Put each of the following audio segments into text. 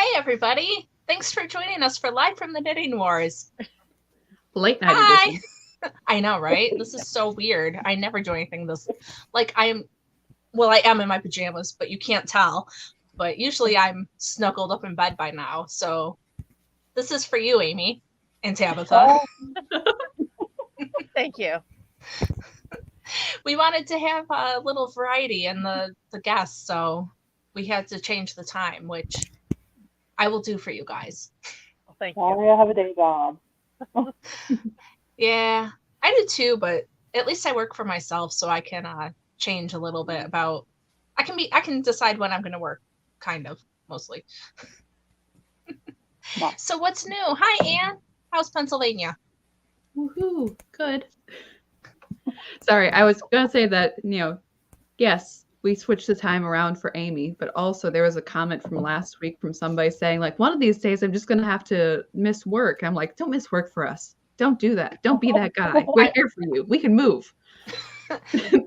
Hey, everybody. Thanks for joining us for Live from the Knitting Wars. Late night Hi. edition. I know, right? This is so weird. I never do anything this. Like, I am in my pajamas, but you can't tell. But usually I'm snuggled up in bed by now. So this is for you, Amy and Tabitha. Thank you. We wanted to have a little variety in the guests, so we had to change the time, which I will do for you guys. Well, thank Sorry, you. I have a day job. Yeah, I do too, but at least I work for myself, so I can change a little bit about. I can decide when I'm going to work, kind of, mostly. Nice. So what's new? Hi, Anne. How's Pennsylvania? Woohoo! Good. Sorry, I was gonna say that, yes, we switched the time around for Amy, but also there was a comment from last week from somebody saying, like, one of these days I'm just gonna have to miss work. I'm like, don't miss work for us. Don't do that. Don't be that guy. We're here for you. We can move. Yeah,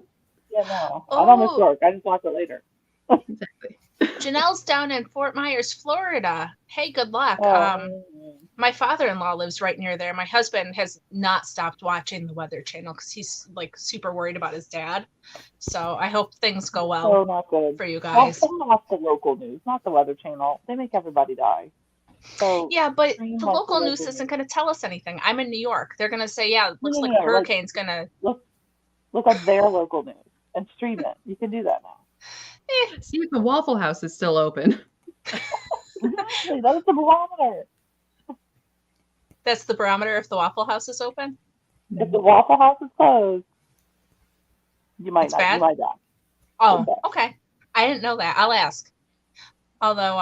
no. I don't miss work. I just watch it later. Exactly. Janelle's down in Fort Myers, Florida. Hey, good luck. My father-in-law lives right near there. My husband has not stopped watching the Weather Channel because he's like super worried about his dad. So I hope things go well so not good. for you guys. Well, watch the local news, not the Weather Channel. They make everybody die. So Yeah, but stream the like local the news local isn't going to tell us anything. I'm in New York. They're going to say, yeah, it looks like a like, hurricane's going to. look up their local news and stream it. You can do that now. See if the Waffle House is still open. Exactly. That is the barometer. That's the barometer if the Waffle House is open? If the Waffle House is closed, you might It's not. bad? You might die. Oh, okay. I didn't know that. I'll ask. Although,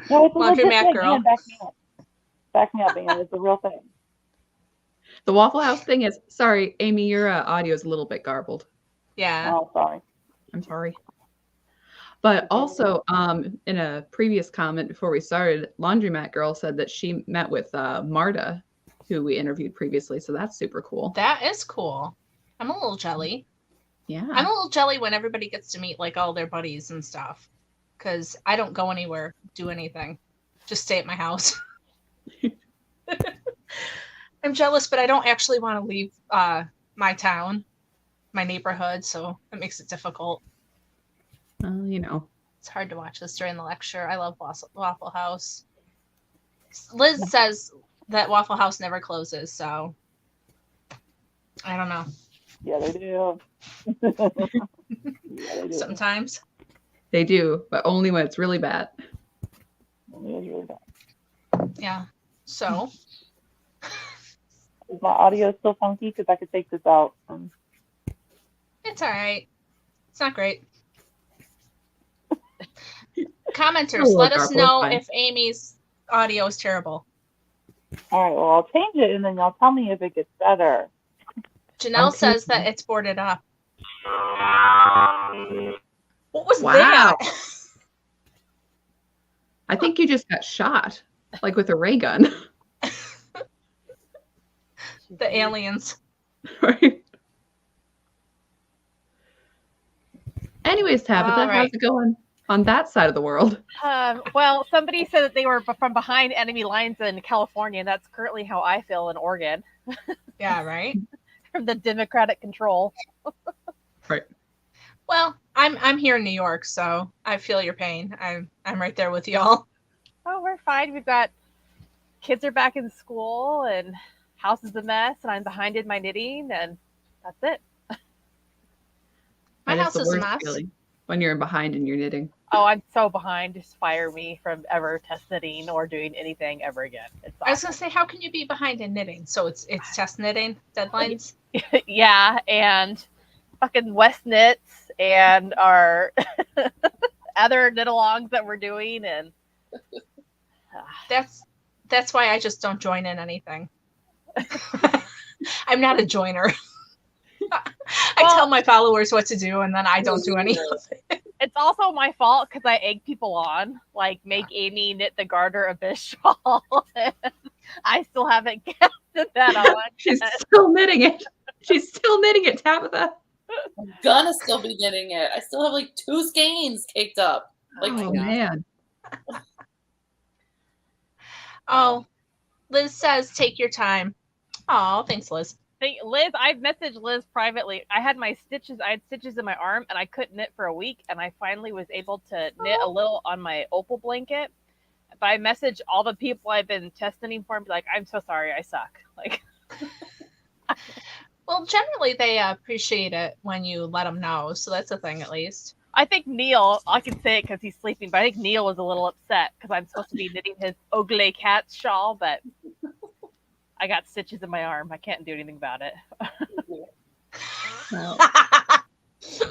No, it's a legit Laundromat thing. girl. Ian, back me up. Back me up, Ian. It's a real thing. The Waffle House thing is, sorry, Amy, your audio is a little bit garbled. Yeah. Oh, sorry. I'm sorry. But also, in a previous comment before we started, Laundromat Girl said that she met with Marta, who we interviewed previously. So that's super cool. That is cool. I'm a little jelly. Yeah. I'm a little jelly when everybody gets to meet like all their buddies and stuff. Because I don't go anywhere, do anything. Just stay at my house. I'm jealous, but I don't actually want to leave my town, my neighborhood, so it makes it difficult. It's hard to watch this during the lecture. I love Waffle House. Liz says that Waffle House never closes, so I don't know. Yeah, they do. Yeah, they do. Sometimes. They do, but only when it's really bad. Only it's really bad. Yeah. So. Is my audio still funky? Because I could take this out. It's all right. It's not great. Commenters, let us know if Amy's audio is terrible. All right, well, I'll change it, and then y'all tell me if it gets better. Janelle says that it's boarded up. What was Wow. that? I think you just got shot, like with a ray gun. The aliens. Right. Anyways, Tabitha, right. How's it going on that side of the world? Well, somebody said that they were from behind enemy lines in California, and that's currently how I feel in Oregon. Yeah, right. From the Democratic control. Right. Well, I'm here in New York, so I feel your pain. I'm right there with y'all. Oh, we're fine. We've got kids are back in school, and house is a mess, and I'm behind in my knitting, and that's it. My That house the is a worst mess. feeling when you're behind and you're knitting. Oh, I'm so behind. Just fire me from ever test knitting or doing anything ever again. It's I was gonna say, how can you be behind in knitting? So it's test knitting deadlines. Yeah, and fucking West Knits and our other knit-alongs that we're doing, and that's why I just don't join in anything. I'm not a joiner. I tell my followers what to do, and then I don't do any of it. It's also my fault because I egg people on, like make Amy knit the garter abyss shawl. I still haven't casted that on. She's still knitting it. She's still knitting it, Tabitha. I'm gonna still be knitting it. I still have like 2 skeins caked up. Like, Oh yeah. man. Oh, Liz says, take your time. Oh, thanks, Liz. Liz, I've messaged Liz privately. I had stitches in my arm and I couldn't knit for a week, and I finally was able to knit a little on my opal blanket. But I messaged all the people I've been testing for and be like, I'm so sorry, I suck. Like, Well, generally they appreciate it when you let them know, so that's a thing at least. I think Neil, I can say it because he's sleeping, but I think Neil was a little upset because I'm supposed to be knitting his Ogle cat shawl, but I got stitches in my arm. I can't do anything about it. Well,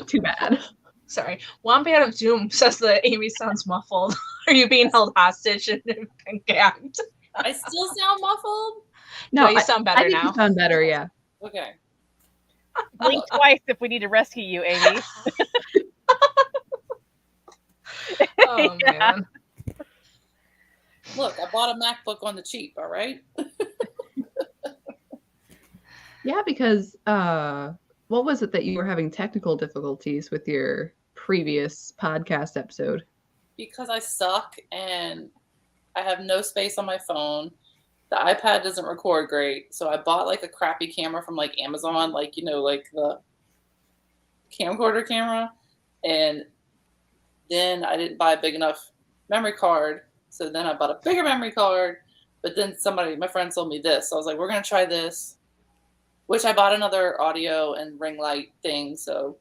too bad. Sorry. Wombat of Doom says that Amy sounds muffled. Are you being held hostage and gagged? I still sound muffled? No, you sound better I think now. you sound better, yeah. Okay. Blink twice if we need to rescue you, Amy. Oh, Yeah. man. Look, I bought a MacBook on the cheap, all right? Yeah, because what was it that you were having technical difficulties with your previous podcast episode? Because I suck and I have no space on my phone. The iPad doesn't record great, so I bought like a crappy camera from like Amazon, like, you know, like the camcorder camera, and then I didn't buy a big enough memory card, so then I bought a bigger memory card, but then my friend sold me this, so I was like, we're gonna try this, which I bought another audio and ring light thing, so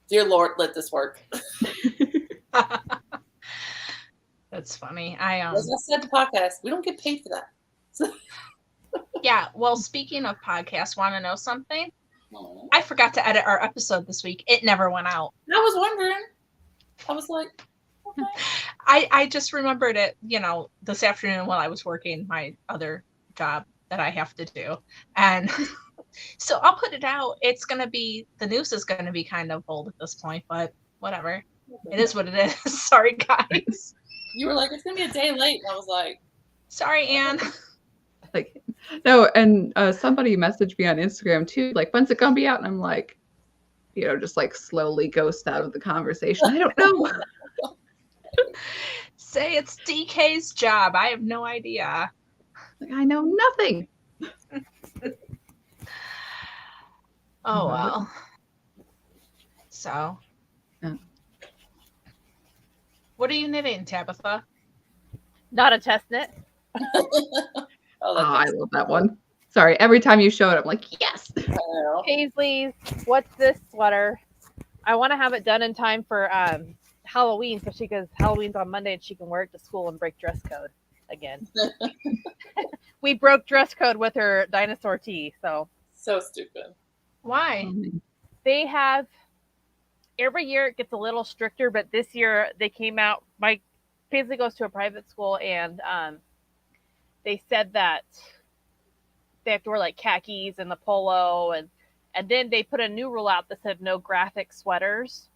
dear Lord, let this work. That's funny. As I said, the podcast, we don't get paid for that. Yeah, well, speaking of podcasts, want to know something? Aw. I forgot to edit our episode this week. It never went out. I was wondering. I was like, okay. I just remembered it, this afternoon while I was working my other job that I have to do. And so I'll put it out. The news is going to be kind of old at this point, but whatever. It is what it is. Sorry, guys. You were like, it's going to be a day late. And I was like, Sorry, Anne. Like, no, and somebody messaged me on Instagram too, like, when's it gonna be out? And I'm like, just like slowly ghost out of the conversation. I don't know. Say it's DK's job. I have no idea. Like, I know nothing. Oh, well. So. Yeah. What are you knitting, Tabitha? Not a test knit. oh, I love that one. Sorry, every time you show it, I'm like, yes. Paisley's, what's this sweater? I want to have it done in time for Halloween, so because Halloween's on Monday and she can wear it to school and break dress code again. We broke dress code with her dinosaur tee, so stupid. Why? they have every year it gets a little stricter, but this year they came out. My Paisley goes to a private school, and they said that they have to wear like khakis and the polo, and then they put a new rule out that said no graphic sweaters.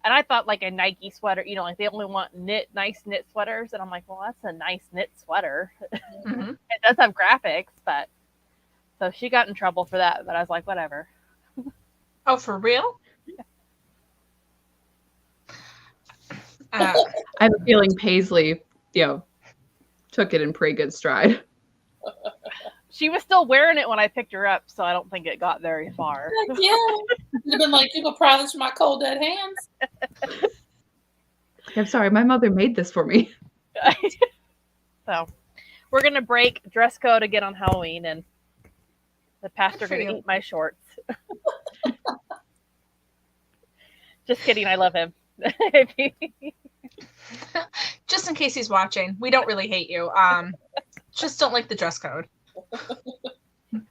And I thought like a Nike sweater, like they only want nice knit sweaters. And I'm like, well, that's a nice knit sweater. Mm-hmm. It does have graphics, but so she got in trouble for that. But I was like, whatever. Oh, for real? I have a feeling Paisley, took it in pretty good stride. She was still wearing it when I picked her up, so I don't think it got very far. Heck yeah. You've been like, people proud of my cold dead hands. I'm sorry, my mother made this for me. So we're gonna break dress code again on Halloween, and the pastor Good for gonna you. eat my shorts. Just kidding, I love him. Just in case he's watching, we don't really hate you. Just don't like the dress code.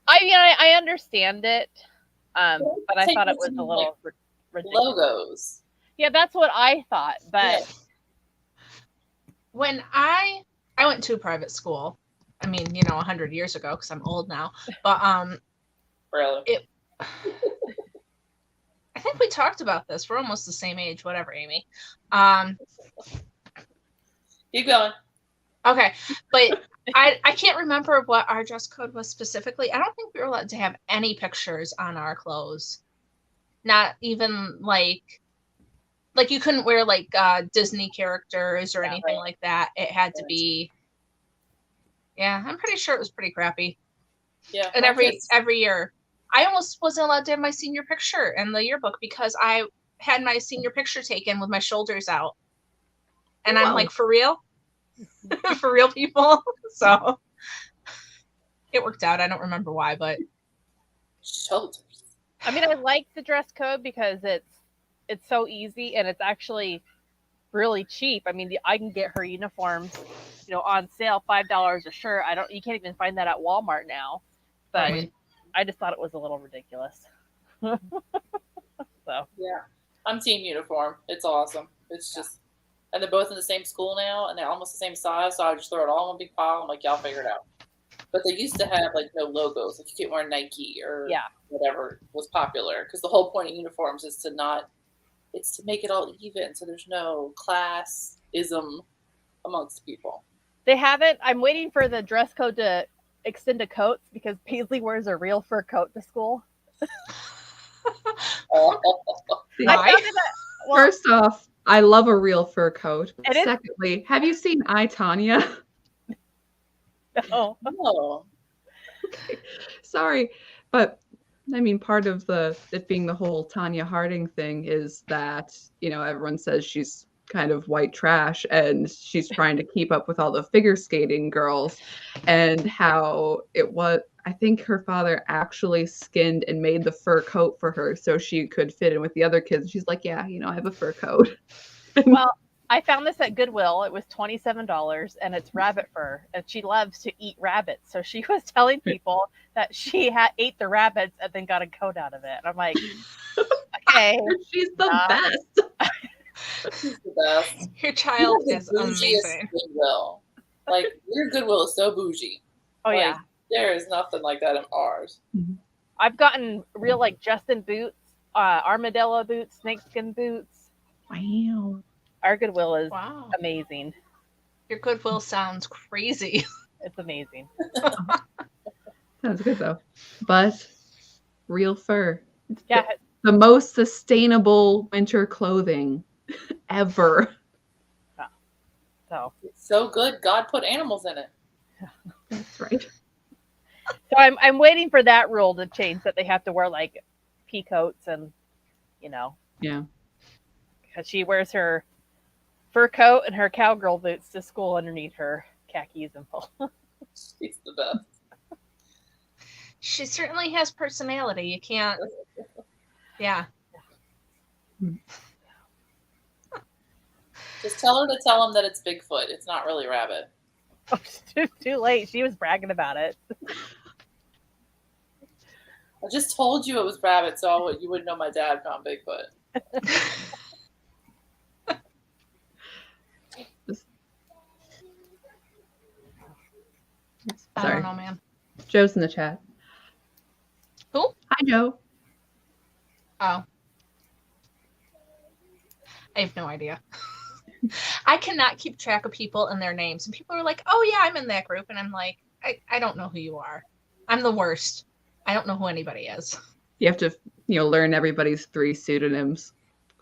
I understand it, but I thought it was a little ridiculous. Logos. Yeah, that's what I thought, but Yeah. When I went to a private school, 100 years ago, because I'm old now, but Really. I think we talked about this. We're almost the same age, whatever, Amy. Keep going. Okay, but I can't remember what our dress code was specifically. I don't think we were allowed to have any pictures on our clothes. Not even like Like you couldn't wear like Disney characters or Yeah, anything right. like that. It had to Right. be. Yeah, I'm pretty sure it was pretty crappy. Yeah. And my every kids- year, I almost wasn't allowed to have my senior picture in the yearbook because I had my senior picture taken with my shoulders out, and I'm Whoa. like, for real, for real, people. So it worked out. I don't remember why, but shoulders. I mean, I like the dress code because it's so easy and it's actually really cheap. I mean, I can get her uniforms, on sale, $5 a shirt. You can't even find that at Walmart now. But Right. I just thought it was a little ridiculous. So Yeah. I'm team uniform. It's awesome. It's just, and they're both in the same school now, and they're almost the same size. So I just throw it all in one big pile. I'm like, y'all figure it out. But they used to have like no logos. Like you can't wear Nike or yeah, whatever was popular. Because the whole point of uniforms is it's to make it all even. So there's no classism amongst people. they haven't. I'm waiting for the dress code to extend to coats because Paisley wears a real fur coat to school. See, I Why? found it at- well, First off, I love a real fur coat. It is- Secondly, have you seen I, Tanya? no. Oh, Sorry, but I mean, part of it being the whole Tanya Harding thing is that, everyone says she's kind of white trash and she's trying to keep up with all the figure skating girls, and how I think her father actually skinned and made the fur coat for her so she could fit in with the other kids. She's like, yeah, I have a fur coat. Well, I found this at Goodwill. It was $27 and it's rabbit fur. And she loves to eat rabbits. So she was telling people that she ate the rabbits and then got a coat out of it. And I'm like, okay. She's the best. she's the best. Your child You have is the bougiest amazing. Goodwill. Like your Goodwill is so bougie. Oh, Like, yeah. there is nothing like that in ours. I've gotten real like Justin boots, armadillo boots, snakeskin boots. Wow. Our Goodwill is Wow. amazing. Your Goodwill sounds crazy. It's amazing. Sounds good though. But real fur. Yeah. The most sustainable winter clothing ever. So It's so good. God put animals in it. That's right. So I'm waiting for that rule to change that they have to wear like pea coats and Yeah. because she wears her fur coat and her cowgirl boots to school underneath her khakis and full. She's the best. She certainly has personality. You can't. Yeah. Just tell her to tell him that it's Bigfoot. It's not really rabbit. Oh, too late. She was bragging about it. I just told you it was rabbit, so you wouldn't know my dad found Bigfoot. I Sorry. don't know, man. Joe's in the chat. Who? Hi, Joe. Oh. I have no idea. I cannot keep track of people and their names. And people are like, oh, yeah, I'm in that group. And I'm like, I don't know who you are. I'm the worst. I don't know who anybody is. You have to, learn everybody's 3 pseudonyms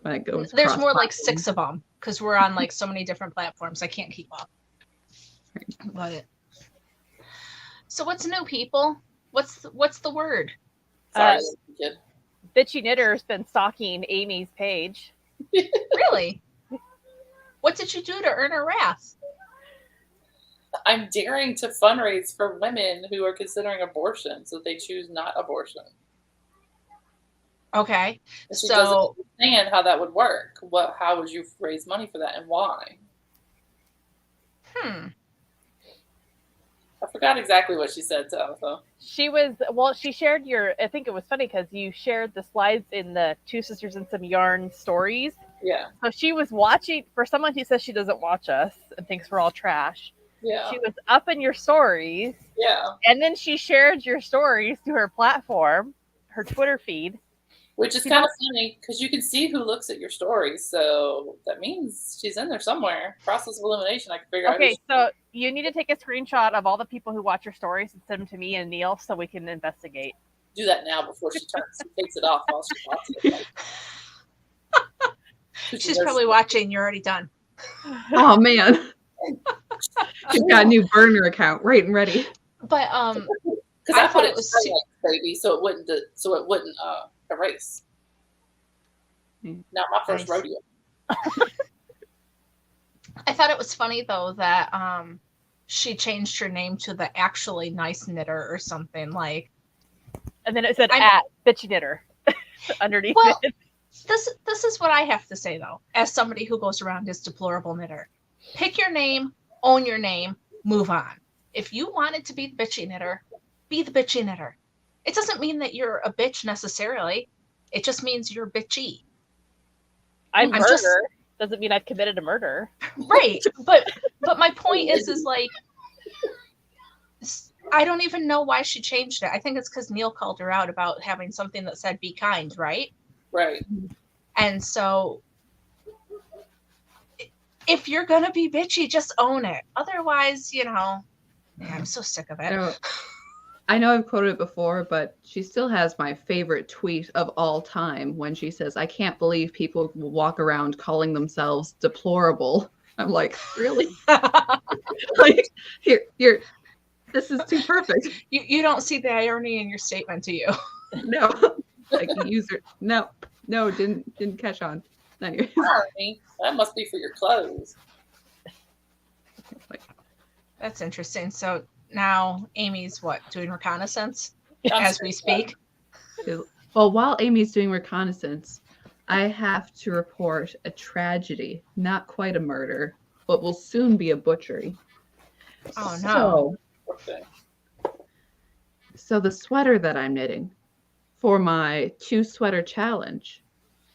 when it goes. There's more like cross-platform. 6 of them because we're on like so many different platforms. I can't keep up. But so what's new, people? What's the word? Sorry, kid. Bitchy Knitter's been stalking Amy's page. Really? What did you do to earn her wrath? I'm daring to fundraise for women who are considering abortion, so they choose not abortion. Okay. And she So- doesn't understand how that would work. How would you raise money for that, and why? I forgot exactly what she said to Alpha. She shared I think it was funny because you shared the slides in the Two Sisters and Some Yarn stories. Yeah, So she was watching, for someone who says she doesn't watch us and thinks we're all trash, yeah, she was up in your stories, yeah. and then she shared your stories to her platform, her Twitter feed. Which is kind of funny because you can see who looks at your stories, so that means she's in there somewhere. Process of elimination. I can figure out. Okay, so you need to take a screenshot of all the people who watch your stories and send them to me and Neil so we can investigate. Do that now before she takes it off while she watches it. She's probably watching. You're already done. Oh man. She's got a new burner account right and ready. But Because I I put thought it it was was baby, so it wouldn't erase. Not my first Nice. rodeo. I thought it was funny though that she changed her name to the Actually Nice Knitter or something like. And then it said I'm- at bitchy knitter underneath Well, it. This is what I have to say though, as somebody who goes around as deplorable knitter. Pick your name, own your name, move on. If you wanted to be the bitchy knitter, be the bitchy knitter. It doesn't mean that you're a bitch necessarily. It just means you're bitchy. I'm I'm murder. just- Doesn't mean I've committed a murder. Right. But my point is like I don't even know why she changed it. I think it's because Neil called her out about having something that said be kind, right? Right. And so if you're gonna be bitchy, just own it. Otherwise, yeah, I'm so sick of it. I know I've quoted it before, but she still has my favorite tweet of all time when she says, "I can't believe people will walk around calling themselves deplorable." I'm like, really? Like, you're this is too perfect. You don't see the irony in your statement, do you? No. Like the user no, didn't catch on. Anyway. Irony. That must be for your clothes. That's interesting. So now Amy's doing reconnaissance I'm as sure we it's speak? Well, while Amy's doing reconnaissance, I have to report a tragedy, not quite a murder, but will soon be a butchery. Oh, no. okay. So the sweater that I'm knitting for my 2-sweater challenge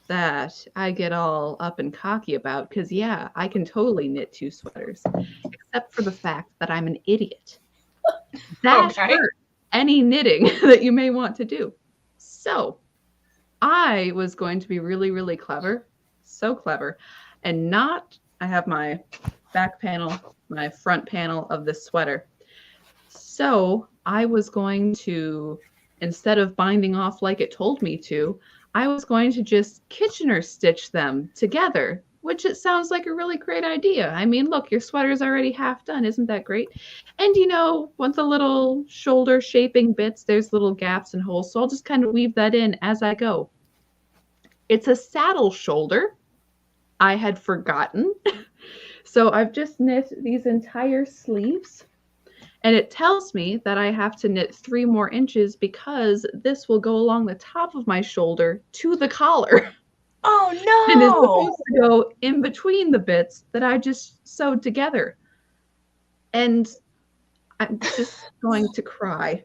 that I get all up and cocky about, because yeah, I can totally knit 2 sweaters, except for the fact that I'm an idiot. That Okay. hurt any knitting that you may want to do. So I was going to be really, really clever, so clever, and I have my back panel, my front panel of this sweater. So I was going to, instead of binding off like it told me to, I was going to just Kitchener stitch them together, which it sounds like a really great idea. I mean, look, your sweater's already half done. Isn't that great? And with the little shoulder shaping bits, there's little gaps and holes. So I'll just kind of weave that in as I go. It's a saddle shoulder. I had forgotten. So I've just knit these entire sleeves. And it tells me that I have to knit 3 more inches because this will go along the top of my shoulder to the collar. Oh, And it's no. supposed to go in between the bits that I just sewed together. And I'm just going to cry.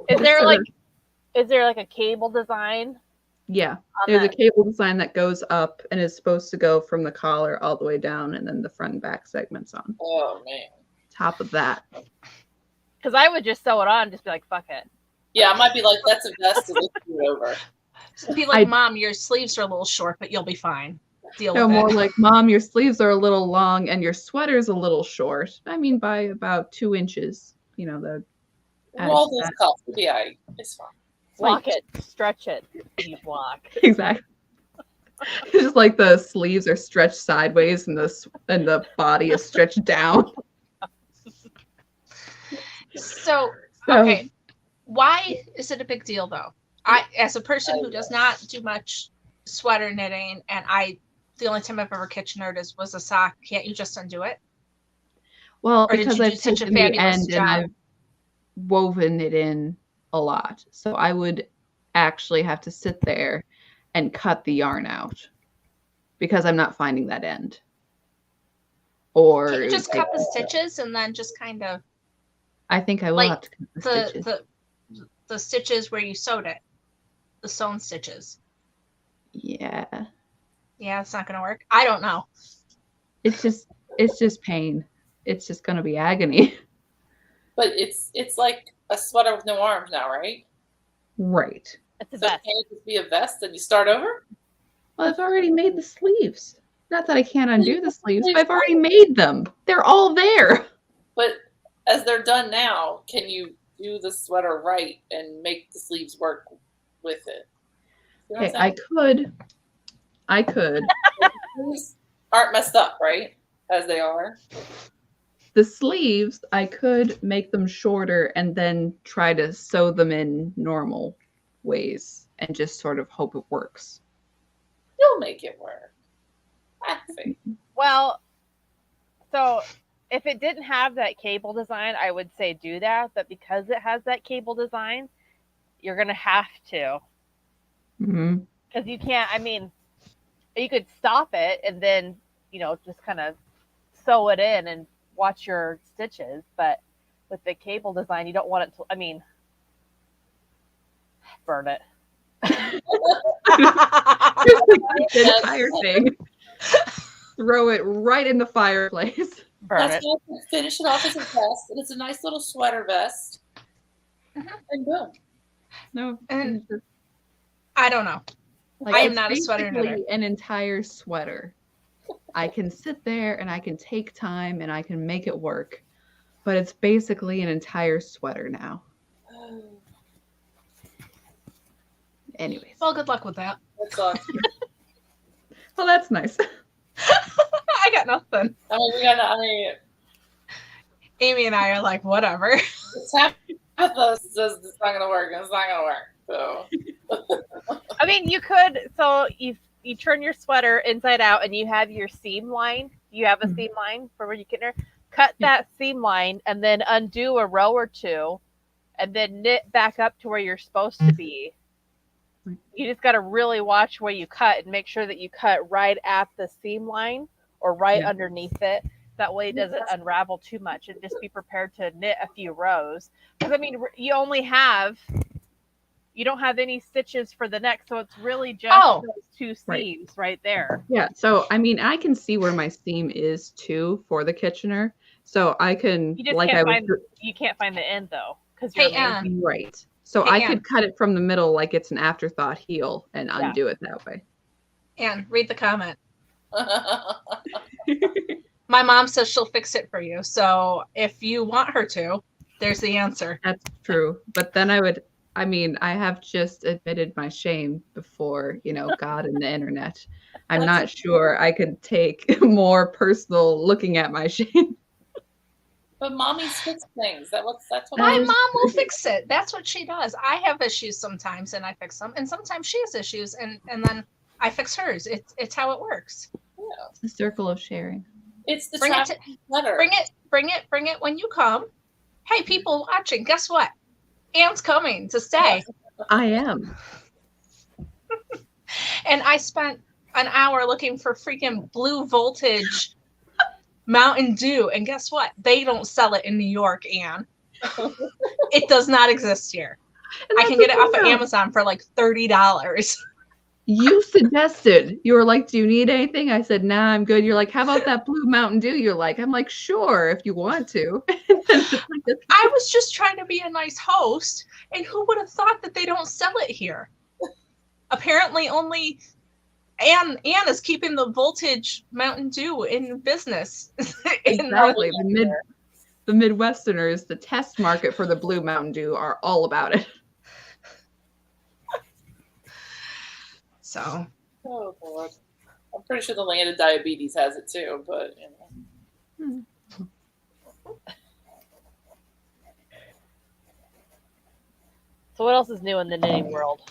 Is there like a cable design? Yeah, on there's a that? cable design that goes up and is supposed to go from the collar all the way down, and then the front and back segments on Oh man. top of that. Because I would just sew it on and just be like, fuck it. Yeah, I might be like, that's a vest to lift you over. Be like, Mom, your sleeves are a little short, but you'll be fine. Deal No, with more it. like, Mom, your sleeves are a little long and your sweater's a little short. I mean, by about 2 inches. The Roll those cuffs. It'll be all right. It's fine. Block it, stretch it, you block. Exactly. It's just like the sleeves are stretched sideways and the body is stretched down. So, okay. Why is it a big deal though? I, as a person who does not do much sweater knitting, and the only time I've ever Kitchenered was a sock. Can't you just undo it? Well, Or did because you do I've such a taken the fabulous end job? and I've woven it in a lot. So I would actually have to sit there and cut the yarn out because I'm not finding that end. Or Can't you just cut the stitches and then just kind of I think I will like have to cut the stitches. the stitches where you sewed it, the sewn stitches? Yeah. Yeah, it's not gonna work. I don't know. It's just pain. It's just gonna be agony. But it's like a sweater with no arms now, right? Right. It's a So vest. can't it just be a vest and you start over? Well, I've already made the sleeves. Not that I can't undo the sleeves, but I've already made them. They're all there. But as they're done now, can you do the sweater right and make the sleeves work with it? You know what Okay, I'm saying? I could. These aren't messed up, right? As they are. The sleeves, I could make them shorter and then try to sew them in normal ways and just sort of hope it works. You'll make it work. I think. Well, so if it didn't have that cable design, I would say do that. But because it has that cable design, you're gonna have to, Mm-hmm. because you can't. I mean, you could stop it and then just kind of sew it in and watch your stitches. But with the cable design, you don't want it to. I mean, burn it. The entire thing. Throw it right in the fireplace. Burn That's it. why I can finish it off as a vest, and it's a nice little sweater vest. And boom. No, And I don't know. like, I am it's not a sweater basically knitter. an entire sweater. I can sit there and I can take time and I can make it work, but it's basically an entire sweater now. Anyways, Well, good luck with that. That sucks. well, that's nice. I got nothing. I mean, we gotta. I mean, Amy and I are like, whatever. it's half of us says it's not gonna work, and it's not gonna work. So. I mean, you could. So you turn your sweater inside out, and you have your seam line. You have a Mhm. seam line for where you get there. Cut that seam line, and then undo a row or two, and then knit back up to where you're supposed to be. Right. You just got to really watch where you cut and make sure that you cut right at the seam line or right Yeah. underneath it. That way it doesn't unravel too much, and just be prepared to knit a few rows. Because I mean, you don't have any stitches for the neck, so it's really just Oh. those two Right. seams right there. Yeah, so I mean, I can see where my seam is too for the Kitchener, so I can You just like can't I find you can't find the end though, because Hey, Ann. right. So Hey, I Ann. could cut it from the middle like it's an afterthought heel and undo it that way. Ann, read the comment. My mom says she'll fix it for you. So if you want her to, there's the answer. That's true. But then I have just admitted my shame before, God and the internet. I'm not sure I could take more personal looking at my shame. But mommies fix things. That's what. My is mom will true. fix it. That's what she does. I have issues sometimes and I fix them. And sometimes she has issues and then I fix hers. It's how it works. It's the circle of sharing. It's the Bring it traffic letter. Bring it when you come. Hey, people watching, guess what? Ann's coming to stay. I am. And I spent an hour looking for freaking Blue Voltage Mountain Dew. And guess what? They don't sell it in New York, Ann. It does not exist here. I can get it off of Amazon for like $30. You suggested, you were like, do you need anything? I said, nah, I'm good. You're like, how about that blue Mountain Dew? I'm like, sure, if you want to. I was just trying to be a nice host, and who would have thought that they don't sell it here? Apparently only Ann is keeping the Voltage Mountain Dew in business. Exactly. The Midwesterners, the test market for the blue Mountain Dew, are all about it. So Oh God. I'm pretty sure the land of diabetes has it too, but So what else is new in the knitting world?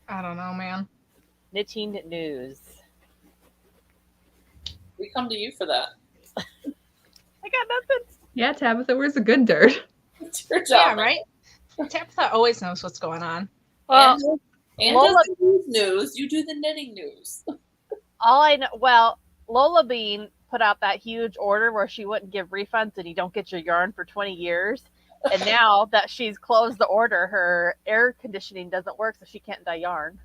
I don't know, man. Knitting news. we come to you for that. I got nothing. Yeah, Tabitha, where's the good dirt? It's your Yeah, job. right? Tabitha always knows what's going on. Well, And Lola- does the news. You do the knitting news. all I know, well, Lola Bean put out that huge order where she wouldn't give refunds and you don't get your yarn for 20 years. And now that she's closed the order, her air conditioning doesn't work, so she can't dye yarn.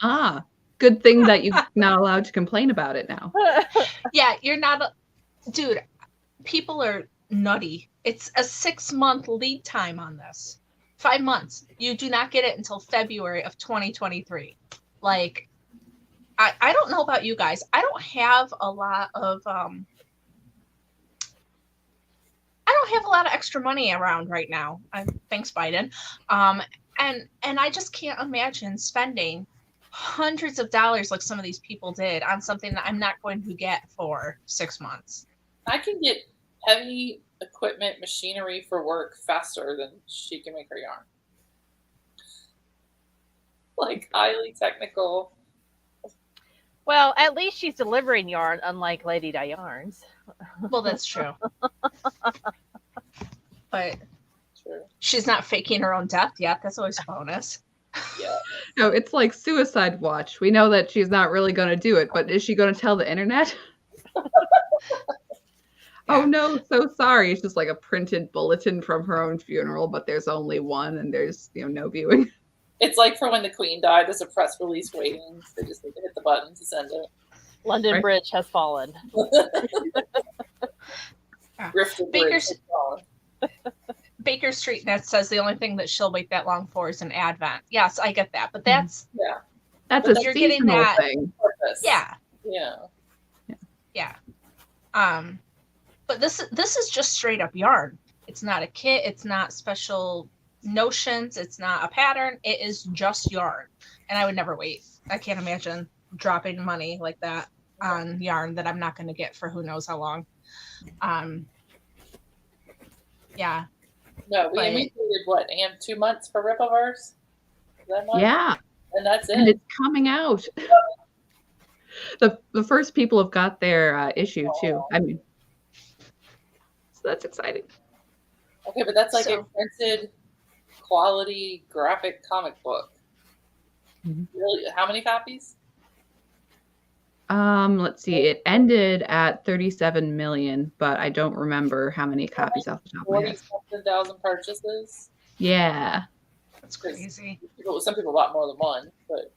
Ah, good thing that you're not allowed to complain about it now. Yeah, you're not dude, people are nutty. It's a 6-month lead time on this. 5 months. You do not get it until February of 2023. Like, I don't know about you guys. I don't have a lot of extra money around right now. Thanks, Biden. And I just can't imagine spending hundreds of dollars like some of these people did on something that I'm not going to get for 6 months. I can get heavy equipment, machinery for work faster than she can make her yarn. Like highly technical. Well, at least she's delivering yarn, unlike Lady Di Yarns. Well, that's true. But True. she's not faking her own death yet. That's always a bonus. Yeah. No, it's like suicide watch. We know that she's not really going to do it, but is she going to tell the internet? Oh no, so sorry. It's just like a printed bulletin from her own funeral, but there's only one and there's, no viewing. It's like for when the Queen died, there's a press release waiting. They just need to hit the button to send it. London Right. Bridge has fallen. Grifted Baker's- Bridge has fallen. Baker Street Net says the only thing that she'll wait that long for is an Advent. Yes, I get that, but that's Yeah. That's But a you're getting seasonal that- thing. Purpose. yeah. Yeah. But this is just straight up yarn. It's not a kit. It's not special notions. It's not a pattern. It is just yarn, and I would never wait. I can't imagine dropping money like that on yarn that I'm not going to get for who knows how long. Yeah. No, we But- waited what, Anne, 2 months for Ripaverse? Is that much? Yeah, And that's and it. it's coming out. The first people have got their issue too. I mean, so that's exciting. Okay, but that's like a So- printed quality graphic comic book. Mhm. Really? How many copies? Let's see. It ended at 37 million, but I don't remember how many copies off the top of my 40 head. something thousand purchases. Yeah. That's crazy. Some people bought more than one, but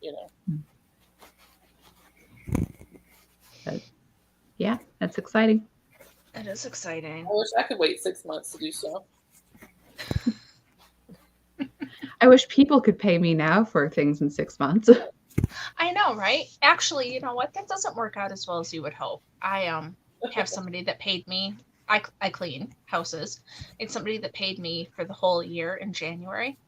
Yeah, that's exciting. It is exciting. I wish I could wait 6 months to do so. I wish people could pay me now for things in 6 months. I know, right? Actually, you know what? That doesn't work out as well as you would hope. I have somebody that paid me. I clean houses. It's somebody that paid me for the whole year in January.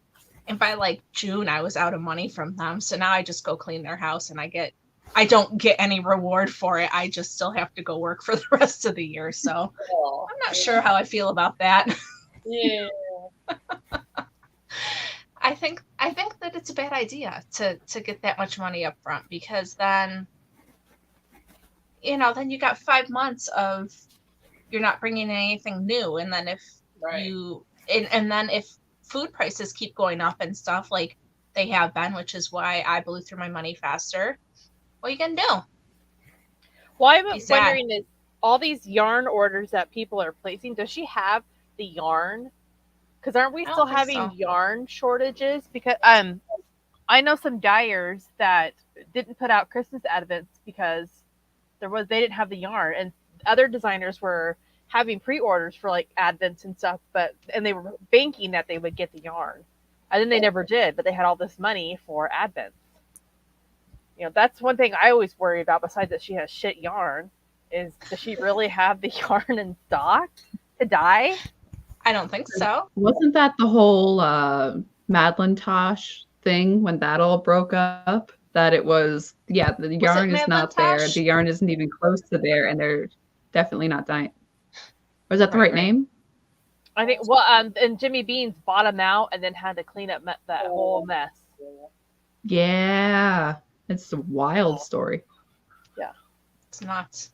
And by like June, I was out of money from them. So now I just go clean their house and I don't get any reward for it. I just still have to go work for the rest of the year. So Oh, I'm not sure how I feel about that. Yeah. I think that it's a bad idea to get that much money up front, because then then you got 5 months of you're not bringing in anything new, and then if Right. and then if food prices keep going up and stuff like they have been, which is why I blew through my money faster, what are you gonna do? Well, I'm Be sad. wondering is all these yarn orders that people are placing, does she have the yarn? Because aren't we I don't still think having so. yarn shortages? Because I know some dyers that didn't put out Christmas advents because they didn't have the yarn, and other designers were having pre-orders for like advents and stuff, and they were banking that they would get the yarn, and then they never did, but they had all this money for advents. That's one thing I always worry about, besides that she has shit yarn, is does she really have the yarn in stock to dye? I don't think so. Wasn't that the whole Madeline Tosh thing when that all broke up? That it was, the yarn is not there. Madeline The yarn isn't even close to there, and they're definitely not dying. Was that the right Right. name? I think, and Jimmy Beans bought them out and then had to clean up that whole mess. Yeah. It's a wild story. It's not.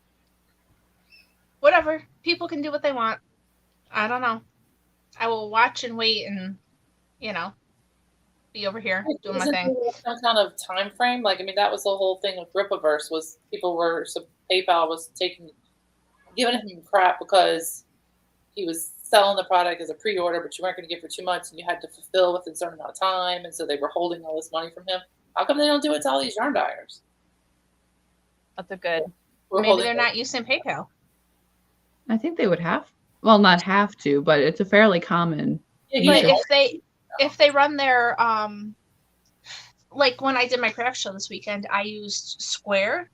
Whatever. People can do what they want. I don't know. I will watch and wait and, be over here doing my Isn't thing. there some kind of time frame? Like, I mean, that was the whole thing with Ripaverse, was PayPal was giving him crap because he was selling the product as a pre-order, but you weren't going to get it for 2 months, and you had to fulfill within a certain amount of time, and so they were holding all this money from him. How come they don't do it to all these yarn dyers? That's a good. We're Maybe holding- they're not using PayPal. I think they would have. Well, not have to, but it's a fairly common. Yeah, But you if they run their like when I did my craft show this weekend, I used Square,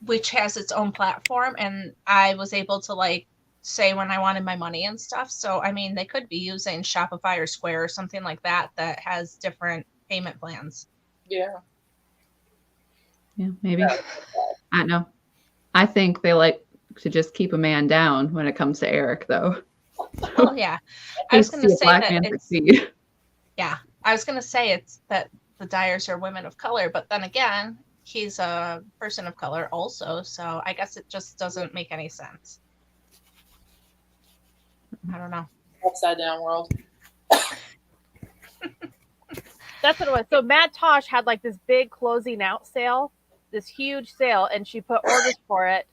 which has its own platform, and I was able to say when I wanted my money and stuff. So I mean, they could be using Shopify or Square or something like that has different payment plans. Yeah. Yeah, maybe. Yeah. I don't know. I think they like to just keep a man down when it comes to Eric, though. Well, yeah. I Hate was to going to see a say black that man it's succeed. yeah. I was going to say it's that the dyers are women of color, but then again, he's a person of color also, so I guess it just doesn't make any sense. I don't know. Upside down world. That's what it was. So Mad Tosh had like this big closing out sale, this huge sale, and she put orders for it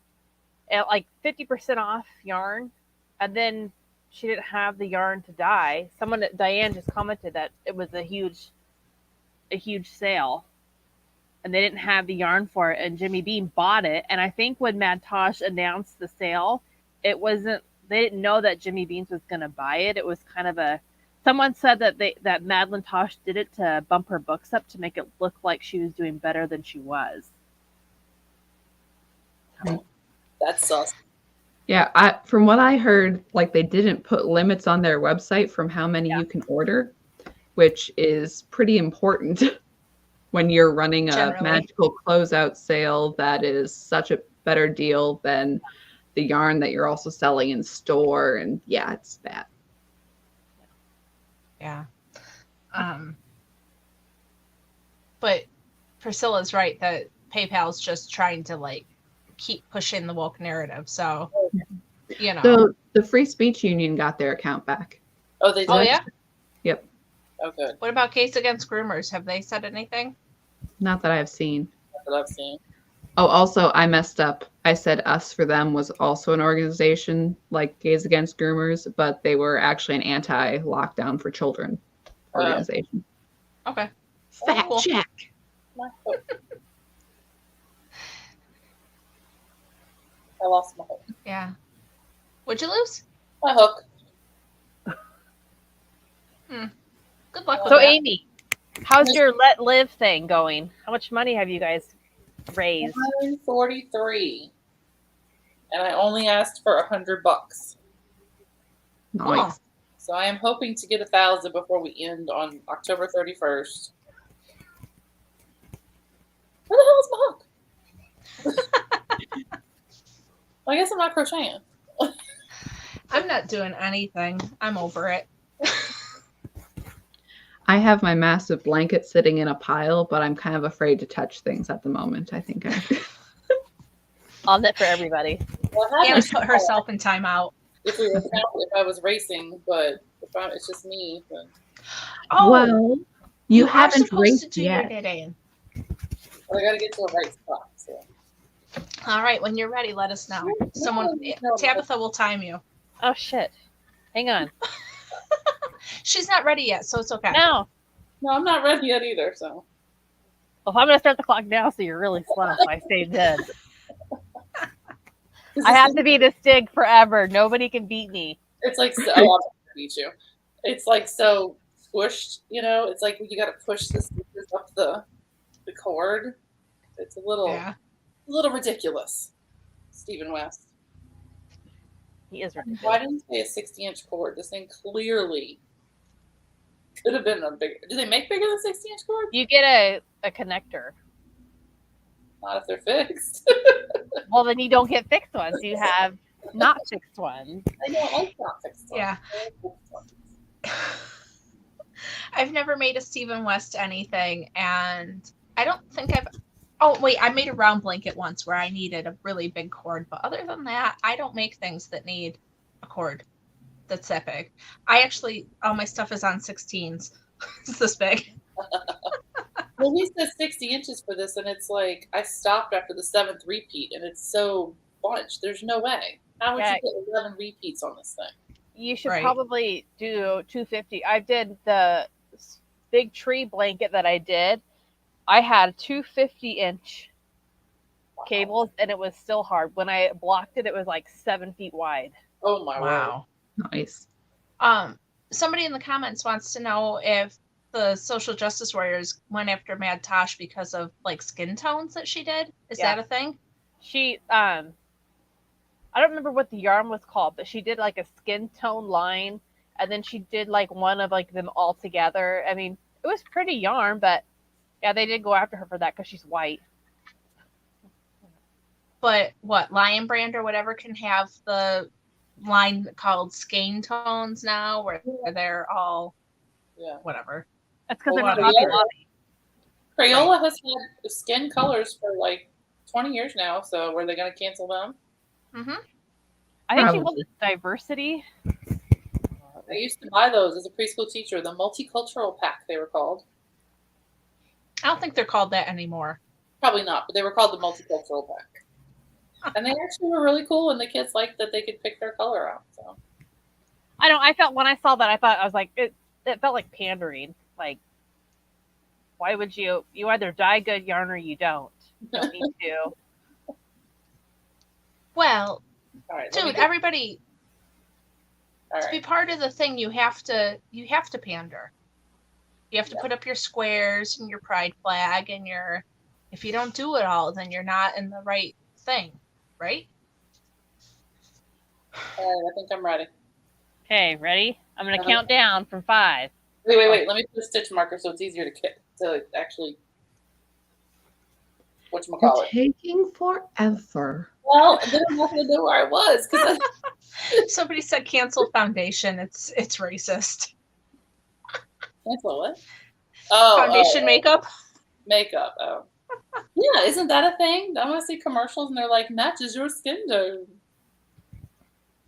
at like 50% off yarn. And then she didn't have the yarn to dye. Diane just commented that it was a huge sale. And they didn't have the yarn for it. And Jimmy Bean bought it. And I think when Mad Tosh announced the sale, they didn't know that Jimmy Beans was going to buy it. It was kind of someone said that Madeline Tosh did it to bump her books up to make it look like she was doing better than she was. That's awesome. Yeah, from what I heard, like they didn't put limits on their website from how many you can order, which is pretty important when you're running a Generally. magical closeout sale that is such a better deal than the yarn that you're also selling in store. And yeah, it's bad. Yeah. But Priscilla's right that PayPal's just trying to like keep pushing the woke narrative. So, you know. So the Free Speech Union got their account back. Oh, they did? Oh, yeah? Yep. Oh, good. What about Case Against Groomers? Have they said anything? Not that I've seen. That's what I've seen. Oh, also, I messed up. I said Us for Them was also an organization like Gays Against Groomers, but they were actually an anti-lockdown for children organization. Okay. Fact cool. check. My hook. I lost my hook. Yeah. What'd you lose? My hook. Good luck with So that. Amy, how's your Let Live thing going? How much money have you guys raised? 143. And I only asked for $100. Nice. So I am hoping to get 1,000 before we end on October 31st. Where the hell is my hook? I guess I'm not crocheting. I'm not doing anything. I'm over it. I have my massive blanket sitting in a pile, but I'm kind of afraid to touch things at the moment. I think I'll knit for everybody. Well, I Anna haven't put herself in timeout. if we were if I was racing, but it's just me. Then. Oh, well, you are haven't supposed raced to do yet. your knitting. But I got to get to a right spot. So. All right, when you're ready, let us know. Tabitha will time you. Oh shit. Hang on. She's not ready yet, so it's okay. No. No, I'm not ready yet either. So. Well, if I'm gonna start the clock now, so you're really slow. If I stay dead. I have to be the Stig forever. Nobody can beat me. It's like so. Oh, I'm not gonna beat you. It's like so squished. You know, it's like you got to push this up the cord. It's a little ridiculous. Stephen West. He is ridiculous. Why didn't they say a 60-inch cord? This thing clearly could have been a bigger. Do they make bigger than 60-inch cord? You get a connector. Not if they're fixed. Well, then you don't get fixed ones. You have not fixed ones. I don't like not fixed ones. Yeah. I like fixed ones. I've never made a Stephen West anything, and I don't think I've. Oh wait, I made a round blanket once where I needed a really big cord, but other than that, I don't make things that need a cord that's that big. I actually, all my stuff is on 16s. It's this big. Well, he said 60 inches for this, and it's like I stopped after the 7th repeat, and it's so bunched. There's no way. How would you get 11 repeats on this thing? You should Right. probably do 250. I did the big tree blanket that I did. I had 250-inch cables, and it was still hard. When I blocked it, it was like 7 feet wide. Oh my word! Nice. Somebody in the comments wants to know if the social justice warriors went after Mad Tosh because of like skin tones that she did. Is that a thing? She I don't remember what the yarn was called, but she did like a skin tone line, and then she did like one of like them all together. I mean, it was pretty yarn, but yeah, they did go after her for that because she's white. But what, Lion Brand or whatever can have the line called skein tones now, where they're all Yeah. whatever. That's because they're Well, not Hobby Crayola. Lobby. Crayola has had skin colors for like 20 years now, so were they going to cancel them? Mm-hmm. I think she Probably. called it diversity. I used to buy those as a preschool teacher, the multicultural pack they were called. I don't think they're called that anymore. Probably not, but they were called the multicultural pack. And they actually were really cool, and the kids liked that they could pick their color out. So I know. I felt when I saw that, I was like, it felt like pandering. Like, why would you either dye good yarn or you don't. You don't need to. Well, all right, dude, everybody, all to be right. part of the thing, you have to pander. You have to put up your squares and your pride flag and if you don't do it all, then you're not in the right thing, right? All right, I think I'm ready. Okay, ready? I'm going to count down from 5. Wait. Let me put a stitch marker so it's easier to actually You're whatchamacallit. taking forever. Well, then I'm not going to know where I was because Somebody said cancel foundation. It's racist. cancel what? Oh, Foundation makeup. Makeup. Oh, yeah. Isn't that a thing? I want to see commercials and they're like matches your skin tone.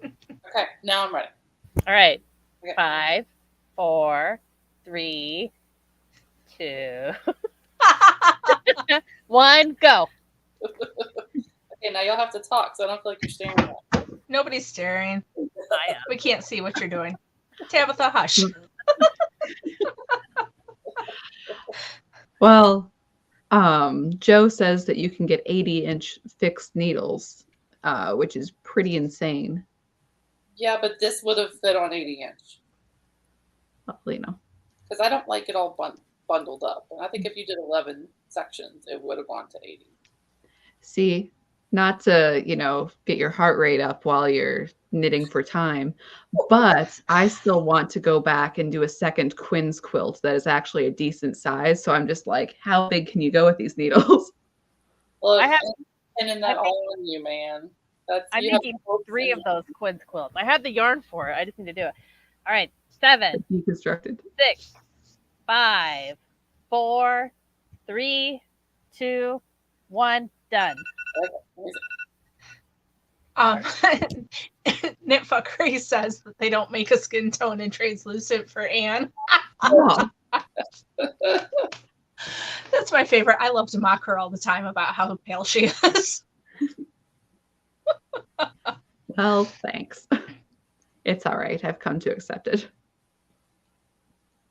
Okay, now I'm ready. All right. Okay. 5, 4, 3, 2, 1, go. Okay, now you'll have to talk, so I don't feel like you're staring at me. Nobody's staring. I am. We can't see what you're doing. Tabitha, hush. Well, Joe says that you can get 80-inch fixed needles, which is pretty insane. Yeah, but this would have fit on 80-inch Well, you know. because I don't like it all bundled up. And I think if you did 11 sections, it would have gone to 80. See, not to, get your heart rate up while you're knitting for time, but I still want to go back and do a second Quinn's quilt that is actually a decent size. So I'm just like, how big can you go with these needles? Look, I have- and in that all on you, man. I'm you have making both 3 of in those Quinn's quilts. I have the yarn for it. I just need to do it. All right. 7, Deconstructed. 6, 5, 4, 3, 2, 1, done. Knitfuckery says that they don't make a skin tone and translucent for Anne. Oh, That's my favorite. I love to mock her all the time about how pale she is. well, thanks. It's all right. I've come to accept it.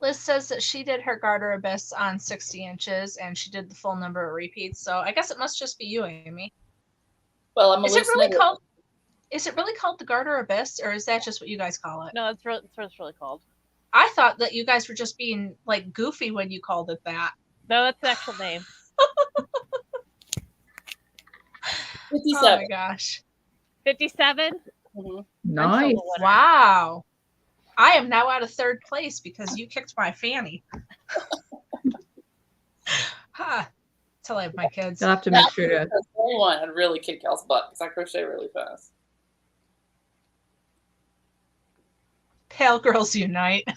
Liz says that she did her garter abyss on 60 inches and she did the full number of repeats. So I guess it must just be you, Amy. Well, I'm a Is it loose really knitter. called? Is it really called the garter abyss, or is that just what you guys call it? No, that's what it's really called. I thought that you guys were just being like goofy when you called it that. No, that's the actual name. 57. Oh my gosh! 57? Mhm. Nice. Wow. I am now out of third place because you kicked my fanny. Ha! Till I have my kids. You'll have to make sure to. That's the only one I'd really kick y'all's butt because I crochet really fast. Pale girls unite.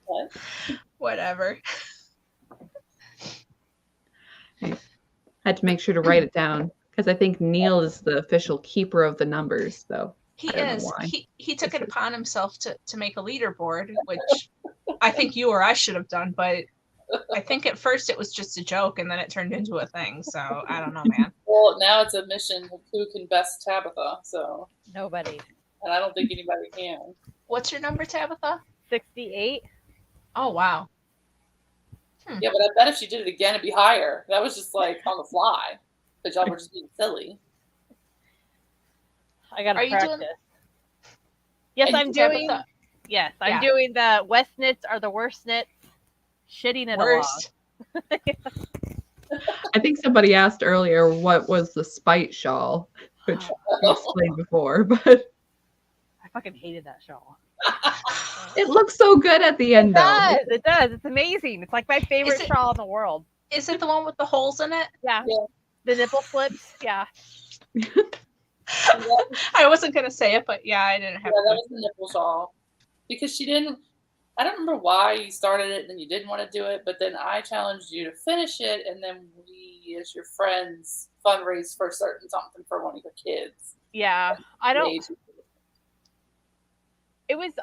What? Whatever. Had to make sure to write it down because I think Neil is the official keeper of the numbers. So He I don't know is. why. He took it upon himself to make a leaderboard, which I think you or I should have done, but I think at first it was just a joke and then it turned into a thing. So I don't know, man. Well, now it's a mission of who can best Tabitha. So, Nobody. and I don't think anybody can. What's your number, Tabitha? 68? Oh, wow. Yeah, but I bet if she did it again, it'd be higher. That was just like on the fly. But y'all were just being silly. I got Are to you doing- practice. Yes, And I'm doing. Tabitha, Yes, I'm Yeah. doing the West knits are the worst knits. Shitting it worst. I think somebody asked earlier what was the spite shawl, which we explained before, but along. I fucking hated that shawl. it looks so good at the end, though. It does. It's amazing. It's like my favorite it- shawl in the world. Is it the one with the holes in it? Yeah. Yeah. The nipple slips. Yeah. I wasn't gonna say it, but yeah, I didn't have. Yeah, that was the nipple shawl. Because she didn't. I don't remember why you started it and then you didn't want to do it, but then I challenged you to finish it, and then we, as your friends, fundraise for certain something for one of your kids. Yeah. I don't. Made-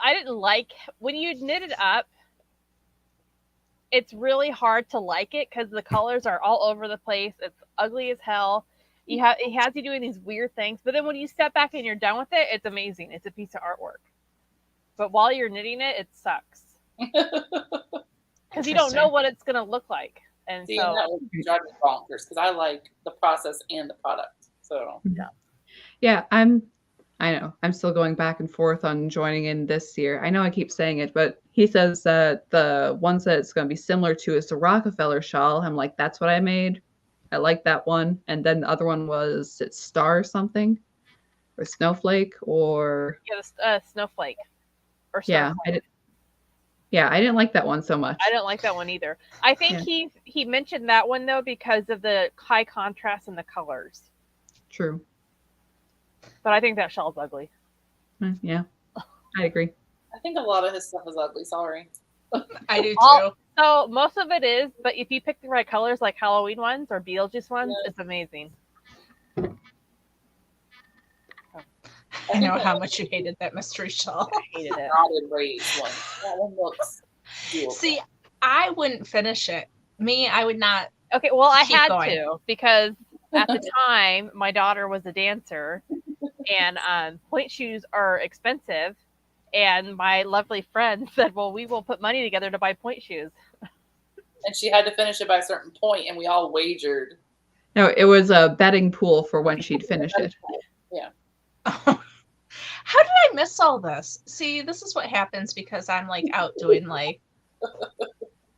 I didn't like when you knit it up. It's really hard to like it because the colors are all over the place. It's ugly as hell. It has you doing these weird things, but then when you step back and you're done with it, it's amazing. It's a piece of artwork. But while you're knitting it, it sucks because you don't know what it's gonna look like. And See, so and that would drive me bonkers because I like the process and the product. So Yeah, I know. I'm still going back and forth on joining in this year. I know I keep saying it, but he says that the ones that it's going to be similar to is the Rockefeller shawl. I'm like, that's what I made. I like that one. And then the other one was it's Star something or Snowflake or yeah, snowflake or yeah, snowflake. I didn't like that one so much. I don't like that one either. I think he mentioned that one though because of the high contrast in the colors. True. But I think that shawl's ugly. Yeah, I agree. I think a lot of his stuff is ugly. Sorry. I do too. So most of it is, but if you pick the right colors, like Halloween ones or Beetlejuice ones, it's amazing. I know how much you hated that mystery shawl. I hated it. Knotted raised one. That one looks doable. See, I wouldn't finish it. I would not. Okay, well, I Keep had going. to because at the time my daughter was a dancer, and point shoes are expensive. And my lovely friend said, "Well, we will put money together to buy point shoes." And she had to finish it by a certain point, and we all wagered. No, it was a betting pool for when she'd finish it. Yeah. How did I miss all this? See, this is what happens because I'm like out doing like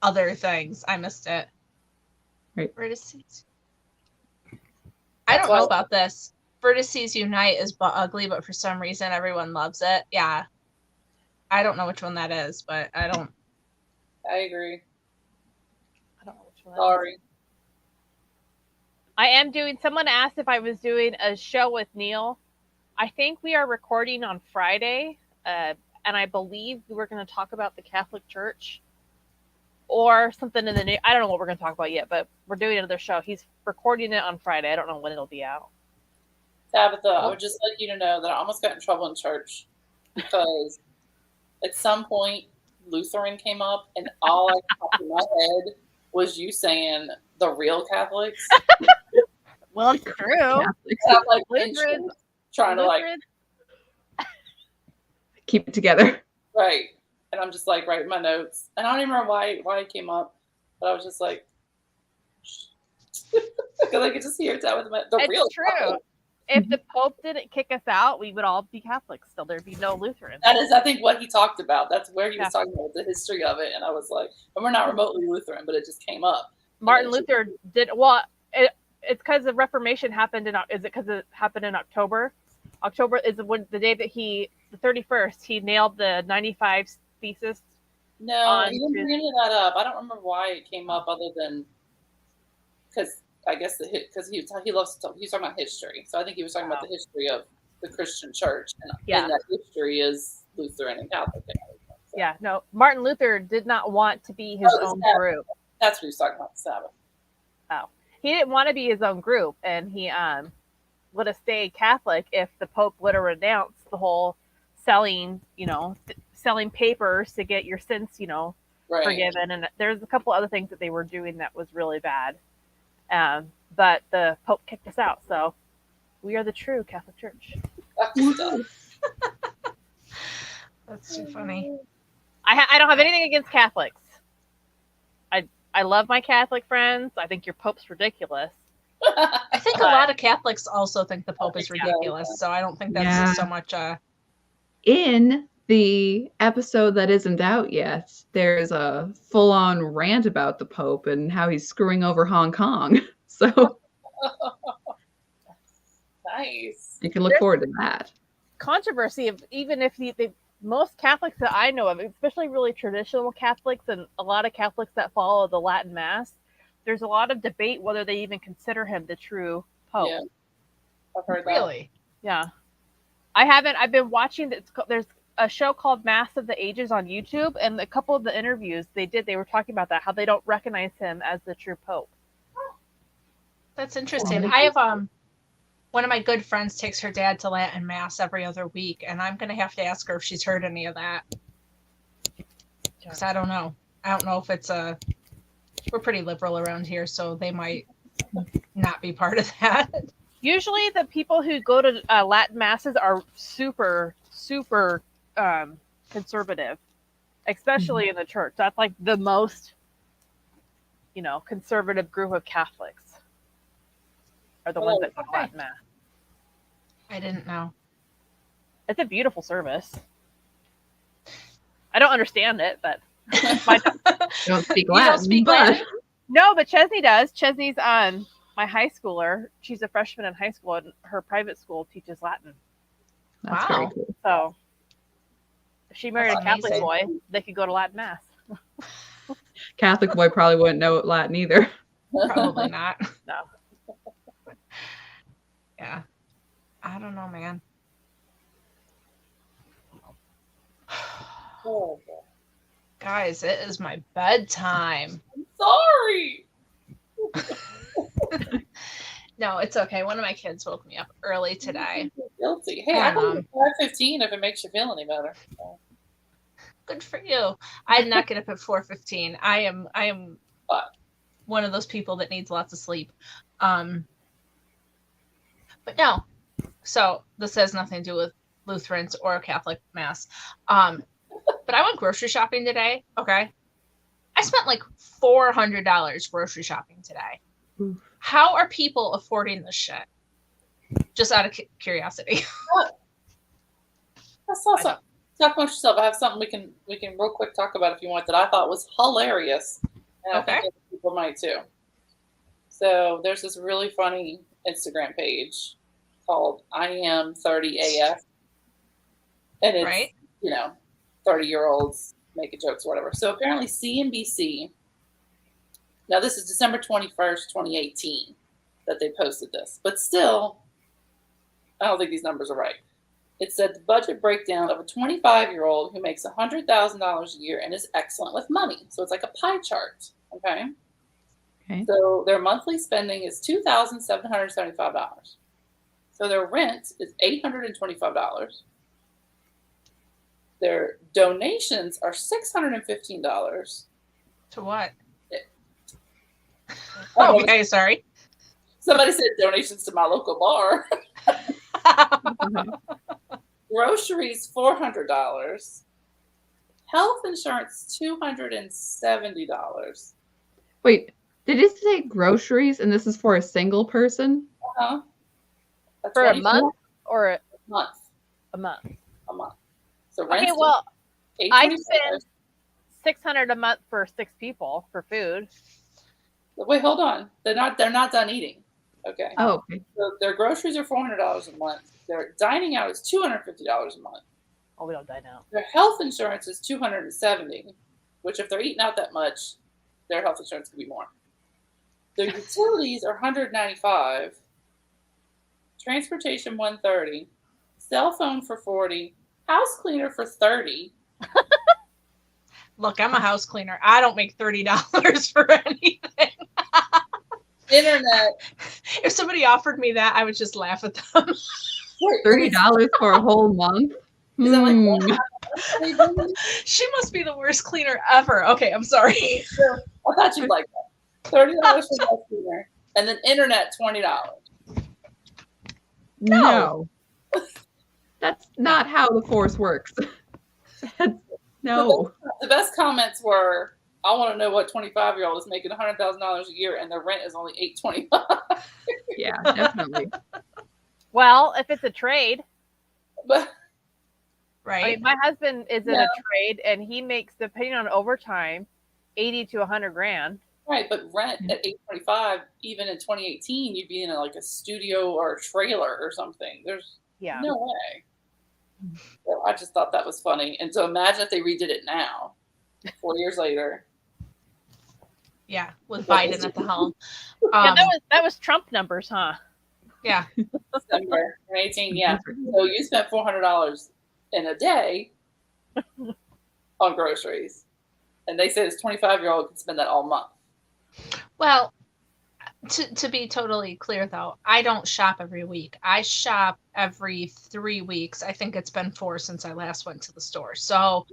other things. I missed it. Right. Vertices. I don't know about this. Vertices Unite is ugly, but for some reason everyone loves it. Yeah. I don't know which one that is, but I don't. I agree. I don't know which one. Sorry. I am doing. Someone asked if I was doing a show with Neil. I think we are recording on Friday, and I believe we're going to talk about the Catholic Church or something in the new. I don't know what we're going to talk about yet, but we're doing another show. He's recording it on Friday. I don't know when it'll be out. Tabitha, I would just like you to know that I almost got in trouble in church because at some point Lutheran came up, and all I popped in my head was you saying the real Catholics. Well, it's true. I'm like Lutheran. trying to like keep it together. right, and I'm just like writing my notes, and I don't even remember why it came up, but I was just like, because I could just hear that with the It's real. true. Catholic. If the Pope didn't kick us out, we would all be Catholics. Still, there'd be no Lutheran. That is, I think, what he talked about. That's where he was talking about the history of it, and I was like, and we're not remotely Lutheran, but it just came up. Martin Luther did well. It's because the Reformation happened in. Is it because it happened in October? October is when the day that the 31st, he nailed the 95 thesis. No, he didn't bring any of that up. I don't remember why it came up, other than because I guess because he loves to, he's talking about history. So I think he was talking about the history of the Christian Church, and in that history is Lutheran and Catholic. And everything, so. Yeah, no, Martin Luther did not want to be his own group. That's what he was talking about, the Sabbath. Oh, he didn't want to be his own group, and he would have stayed Catholic if the Pope would have renounced the whole selling papers to get your sins, forgiven. And there's a couple other things that they were doing that was really bad. But the Pope kicked us out, so we are the true Catholic Church. That's too funny. I don't have anything against Catholics. I love my Catholic friends. I think your Pope's ridiculous. I think a lot of Catholics also think the Pope is ridiculous, so I don't think that's so much In the episode that isn't out yet, there's a full-on rant about the Pope and how he's screwing over Hong Kong. So nice. You can look forward to that. Controversy of even if most Catholics that I know of, especially really traditional Catholics and a lot of Catholics that follow the Latin Mass, there's a lot of debate whether they even consider him the true pope. Yeah, I've heard that. Really? Yeah. I've been watching, there's a show called Mass of the Ages on YouTube, and a couple of the interviews they were talking about that, how they don't recognize him as the true pope. That's interesting. I have one of my good friends takes her dad to Latin Mass every other week, and I'm gonna have to ask her if she's heard any of that. Because I don't know. I don't know if it's we're pretty liberal around here, so they might not be part of that. Usually the people who go to Latin Masses are super, super conservative, especially in the church. That's like the most, conservative group of Catholics are the ones that go to Latin Mass. I didn't know. It's a beautiful service. I don't understand it, but Don't speak You Latin. don't speak but- Latin? No, but Chesney does. Chesney's my high schooler. She's a freshman in high school, and her private school teaches Latin. That's Wow. very cool. So if she married That's a Catholic amazing. boy, they could go to Latin Mass. Catholic boy probably wouldn't know Latin either. Probably not. No. Yeah. I don't know, man. Oh, Guys, it is my bedtime. sorry. No, it's okay. One of my kids woke me up early today. Guilty. Hey, I can Um, 5:15 if it makes you feel any better. Good for you. I did not get up at 4:15. I am one of those people that needs lots of sleep. But no. So this has nothing to do with Lutherans or Catholic Mass. But I went grocery shopping today. Okay. I spent like $400 grocery shopping today. Oof. How are people affording this shit? Just out of curiosity. That's awesome. Talk amongst yourself. I have something we can real quick talk about if you want that I thought was hilarious, and I think other people might too. So there's this really funny Instagram page called I Am 30 AF, and it's Right. 30-year-olds making jokes or whatever. So apparently CNBC. Now this is December 21st, 2018, that they posted this, but still, I don't think these numbers are right. It said the budget breakdown of a 25-year-old who makes $100,000 a year and is excellent with money. So it's like a pie chart. Okay. So their monthly spending is $2,775. So their rent is $825. Their donations are $615. To what? Oh, Okay, sorry. Somebody said donations to my local bar. Groceries, $400. Health insurance, $270. Wait, did it say groceries and this is for a single person? Uh-huh. That's For a 24 month or a month. a month? A month. So Okay, rent's well, I $825. spend $600 a month for 6 people for food. Wait, hold on. They're not done eating. Okay. Oh, okay. So their groceries are $400 a month. Their dining out is $250 a month. Oh, we don't dine out. Their health insurance is $270, which if they're eating out that much, their health insurance could be more. Their utilities are $195, transportation $130, cell phone for $40, house cleaner for $30. Look, I'm a house cleaner. I don't make $30 for anything. Internet. If somebody offered me that, I would just laugh at them. $30 for a whole month? Is that like Hmm. She must be the worst cleaner ever. Okay, I'm sorry. I thought you'd like that. $30 for house cleaner, and then internet $20. No. That's not how the force works. No. The best comments were, I want to know what 25-year-old is making $100,000 a year and their rent is only $825. Yeah, definitely. Well, if it's a trade, But Right? my husband is in Yeah. a trade and he makes, depending on overtime, 80 to 100 grand. right, but rent at $825, even in 2018, you'd be in like a studio or a trailer or something. There's Yeah. no way. So I just thought that was funny. And so imagine if they redid it now, 4 years later. Yeah, with Biden at the helm. Yeah, that was Trump numbers, huh? Yeah. December 2018, yeah. So you spent $400 in a day on groceries. And they said this 25-year-old can spend that all month. Well, to be totally clear though, I don't shop every week. I shop every 3 weeks. I think it's been 4 since I last went to the store. So,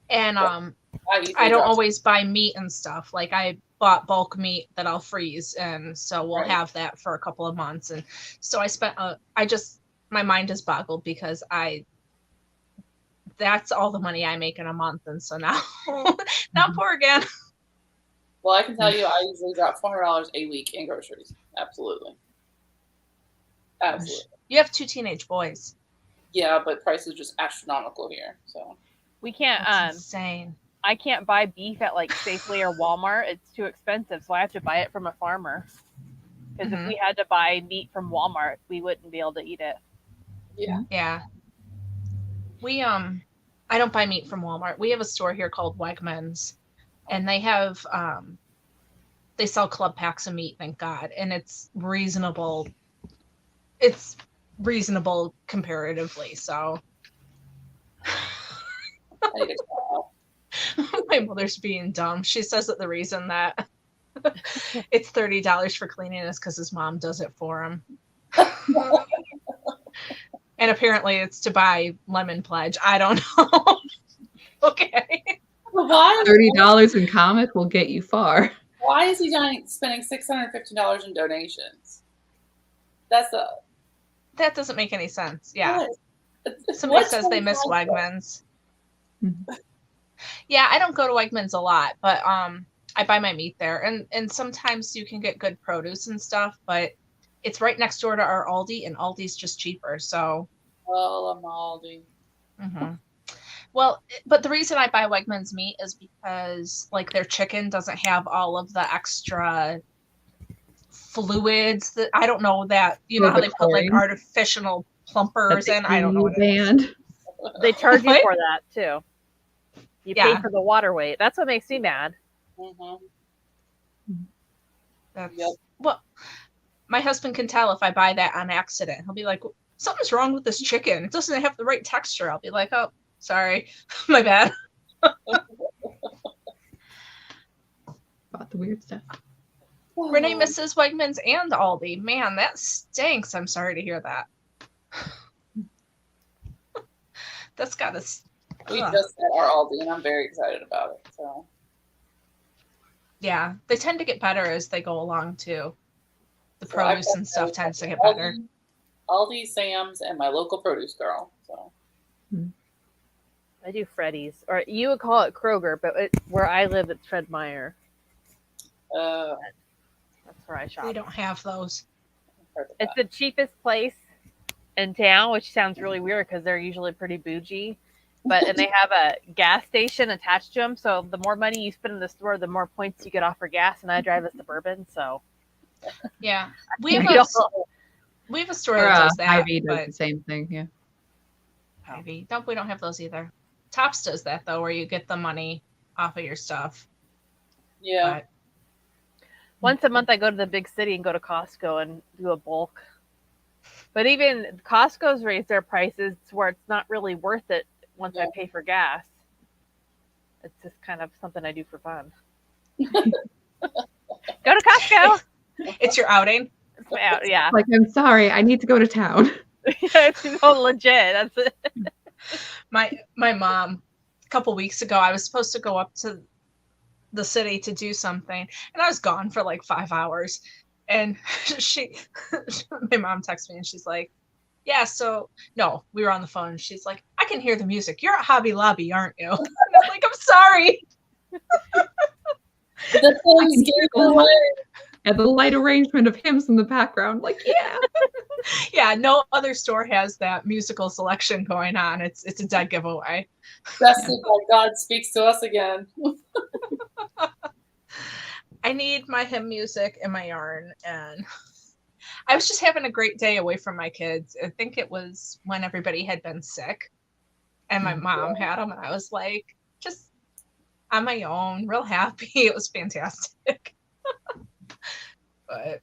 and I don't always buy meat and stuff. Like I bought bulk meat that I'll freeze, and so we'll have that for a couple of months. And so I spent my mind is boggled because that's all the money I make in a month, and so now now I'm poor again. Well, I can tell you, I usually drop $400 a week in groceries. Absolutely. You have 2 teenage boys. Yeah, but prices are just astronomical here. So we can't. That's insane. I can't buy beef at like Safeway or Walmart. It's too expensive, so I have to buy it from a farmer. Because if we had to buy meat from Walmart, we wouldn't be able to eat it. Yeah. Yeah. We I don't buy meat from Walmart. We have a store here called Wegmans, and they have they sell club packs of meat, thank God, and it's reasonable. It's reasonable comparatively, so my mother's being dumb. She says that the reason that it's $30 for cleaning is because his mom does it for him. And apparently it's to buy Lemon Pledge. I don't know. Okay. $30 in comic will get you far. Why is he spending $650 in donations? That doesn't make any sense. Yeah. What? Somebody says they miss Wegmans. Yeah, I don't go to Wegmans a lot, but I buy my meat there, and sometimes you can get good produce and stuff, but it's right next door to our Aldi, and Aldi's just cheaper. So. Well, I'm Aldi. Mm-hmm. Well, but the reason I buy Wegmans meat is because like their chicken doesn't have all of the extra fluids that I don't know that how they put like artificial plumpers in. I don't know what it is. They charge you for that too. You pay for the water weight. That's what makes me mad. Well, my husband can tell if I buy that on accident. He'll be like, something's wrong with this chicken. It doesn't have the right texture. I'll be like, oh, sorry. My bad. About the weird stuff. Renee misses Wegmans and Aldi. Man, that stinks. I'm sorry to hear that. That's got us. We just had our Aldi, and I'm very excited about it. So. Yeah, they tend to get better as they go along too. The produce and stuff tends to get better. Aldi, Sam's, and my local produce girl. So. I do Freddy's, or you would call it Kroger, but where I live, it's Fred Meyer. That's where I shop. We don't have those. It's the cheapest place in town, which sounds really weird because they're usually pretty bougie. And they have a gas station attached to them, so the more money you spend in the store, the more points you get off for gas. And I drive a Suburban, so yeah, we have a store that does that. Ivy does the same thing, yeah. Ivy, nope, we don't have those either. Tops does that though, where you get the money off of your stuff. Yeah. But once a month, I go to the big city and go to Costco and do a bulk. But even Costco's raised their prices to where it's not really worth it once I pay for gas. It's just kind of something I do for fun. Go to Costco. It's your outing. It's my out, yeah. Like, I'm sorry, I need to go to town. It's legit. That's it. My mom, a couple weeks ago, I was supposed to go up to the city to do something, and I was gone for like 5 hours. And my mom texted me, and she's like, yeah, so, no, we were on the phone. She's like, I can hear the music. You're at Hobby Lobby, aren't you? And I'm like, I'm sorry. And the light arrangement of hymns in the background. Like, yeah. Yeah, no other store has that musical selection going on. It's a dead giveaway. That's how God speaks to us again. I need my hymn music and my yarn, and I was just having a great day away from my kids. I think it was when everybody had been sick and my mom had them, and I was like, on my own, real happy. It was fantastic. But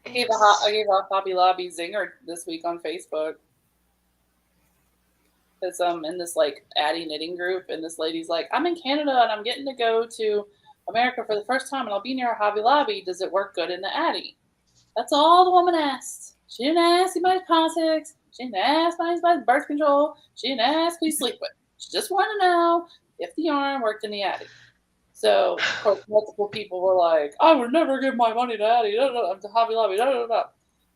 I gave a Hobby Lobby zinger this week on Facebook. Because I'm in this like Addie knitting group, and this lady's like, I'm in Canada and I'm getting to go to America for the first time, and I'll be near a Hobby Lobby. Does it work good in the Addie? That's all the woman asked. She didn't ask anybody's politics. She didn't ask anybody's birth control. She didn't ask who you sleep with. She just wanted to know if the yarn worked in the Addie. So, of course, multiple people were like, I would never give my money to Addie, to Hobby Lobby,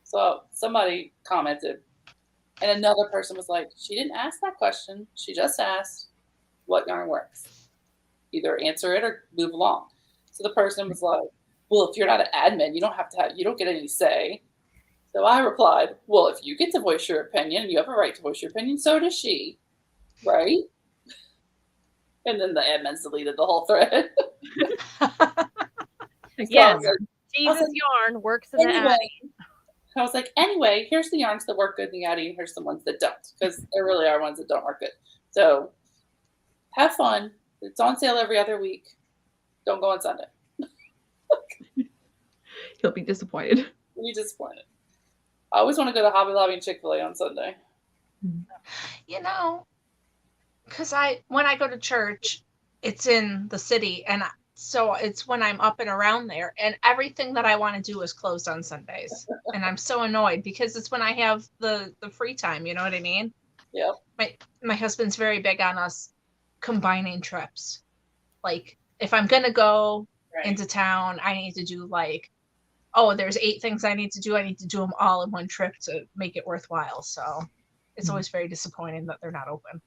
So somebody commented, and another person was like, she didn't ask that question. She just asked what yarn works. Either answer it or move along. So the person was like, well, if you're not an admin, you don't get any say. So I replied, well, if you get to voice your opinion, you have a right to voice your opinion, so does she. Right? And then the admins deleted the whole thread. Yes, Jesus yarn works in the Addie. I was like, anyway, here's the yarns that work good in the Addie, and here's the ones that don't, because there really are ones that don't work good. So have fun. It's on sale every other week. Don't go on Sunday. He'll be disappointed. You'll be disappointed. I always want to go to Hobby Lobby and Chick-fil-A on Sunday. You know, because when I go to church, it's in the city, and so it's when I'm up and around there, and everything that I want to do is closed on Sundays, and I'm so annoyed because it's when I have the free time. You know what I mean? Yep. My husband's very big on us combining trips. Like if I'm gonna go into town, I need to do like, oh, there's 8 things I need to do. I need to do them all in one trip to make it worthwhile. So it's always very disappointing that they're not open.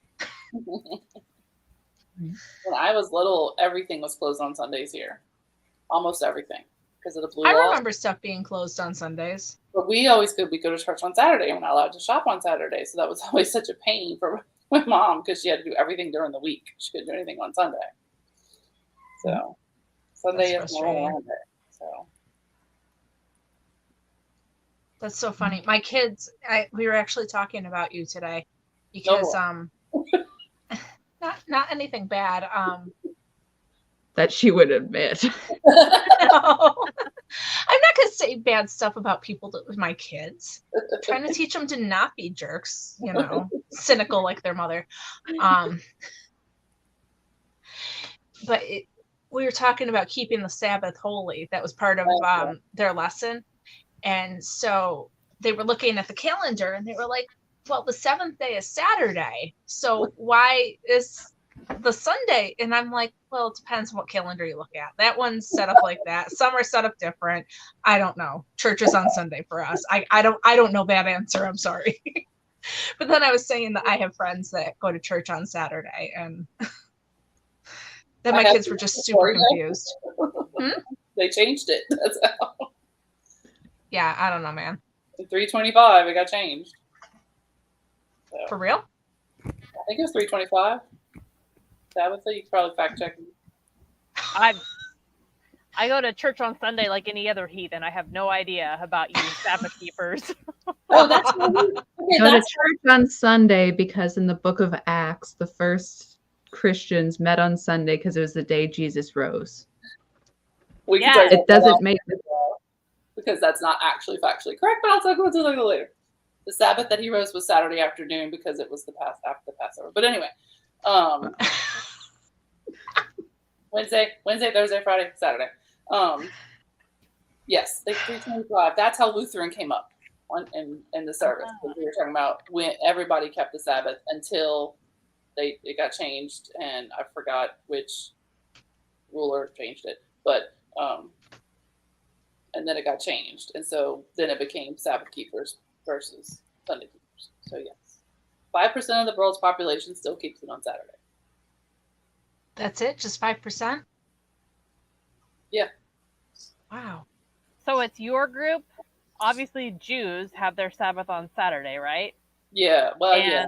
When I was little, everything was closed on Sundays here. Almost everything. Because of the blue law. I remember stuff being closed on Sundays. But we go to church on Saturday, and we're not allowed to shop on Saturday. So that was always such a pain for my mom, because she had to do everything during the week. She couldn't do anything on Sunday. So Sunday is normal Monday. So that's so funny. My kids, we were actually talking about you today because not anything bad. That she would admit. No. I'm not going to say bad stuff about people with my kids. I'm trying to teach them to not be jerks, cynical like their mother. But we were talking about keeping the Sabbath holy. That was part of their lesson. And so they were looking at the calendar and they were like, well, the 7th day is Saturday. So why is the Sunday? And I'm like, well, it depends on what calendar you look at. That one's set up like that. Some are set up different. I don't know. Church is on Sunday for us. I don't know that answer. I'm sorry. But then I was saying that I have friends that go to church on Saturday, and then my kids were just super confused. They changed it. That's how. Yeah, I don't know, man. In 325, it got changed. So, for real? I think it was 325. Tabitha, you could probably fact check me. I go to church on Sunday like any other heathen. I have no idea about you Sabbath keepers. Oh, that's funny. Okay, Go to church on Sunday because in the book of Acts, the first Christians met on Sunday because it was the day Jesus rose. It doesn't make sense. Because that's not actually factually correct, but I'll talk about it later. The Sabbath that he rose was Saturday afternoon because it was after the Passover. But anyway, Wednesday, Thursday, Friday, Saturday. Yes, 325. That's how Lutheran came up in the service. We were talking about when everybody kept the Sabbath until it got changed, and I forgot which ruler changed it, but and then it got changed, and so then it became Sabbath keepers versus Sunday keepers. So yes, 5% of the world's population still keeps it on Saturday. That's it? Just 5%? Yeah. Wow. So it's your group. Obviously, Jews have their Sabbath on Saturday, right? Yeah. Well, and yeah.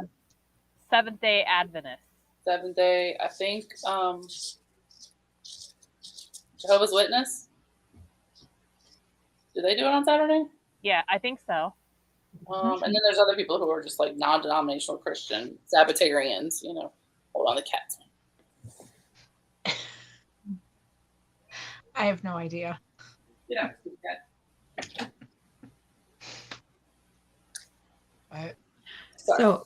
Seventh-day Adventists. Seventh-day, I think. Jehovah's Witness. Do they do it on Saturday? Yeah, I think so. And then there's other people who are just like non-denominational Christian Sabbatarians. Hold on, the cat's I have no idea. Yeah. But So,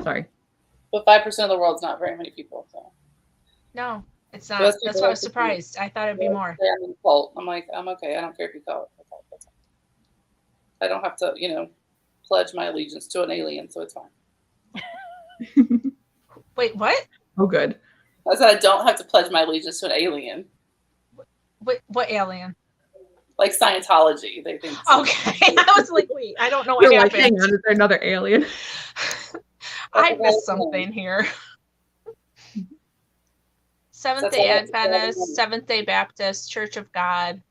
sorry. But 5% of the world's not very many people. So no, it's not. Most That's people why I like was to see it. surprised. I thought it'd be more. Yeah, I'm in a cult. I'm like, I'm okay. I don't care if you call it a cult. That's fine. I don't have to, pledge my allegiance to an alien, so it's fine. Wait, what? Oh, good. I said I don't have to pledge my allegiance to an alien. Wait, what alien? Like Scientology, they think. Okay, I was like, wait, I don't know what You're like, happened. hang on, is there another alien? I missed something here. Seventh-day Adventist, Seventh-day Baptist, Church of God.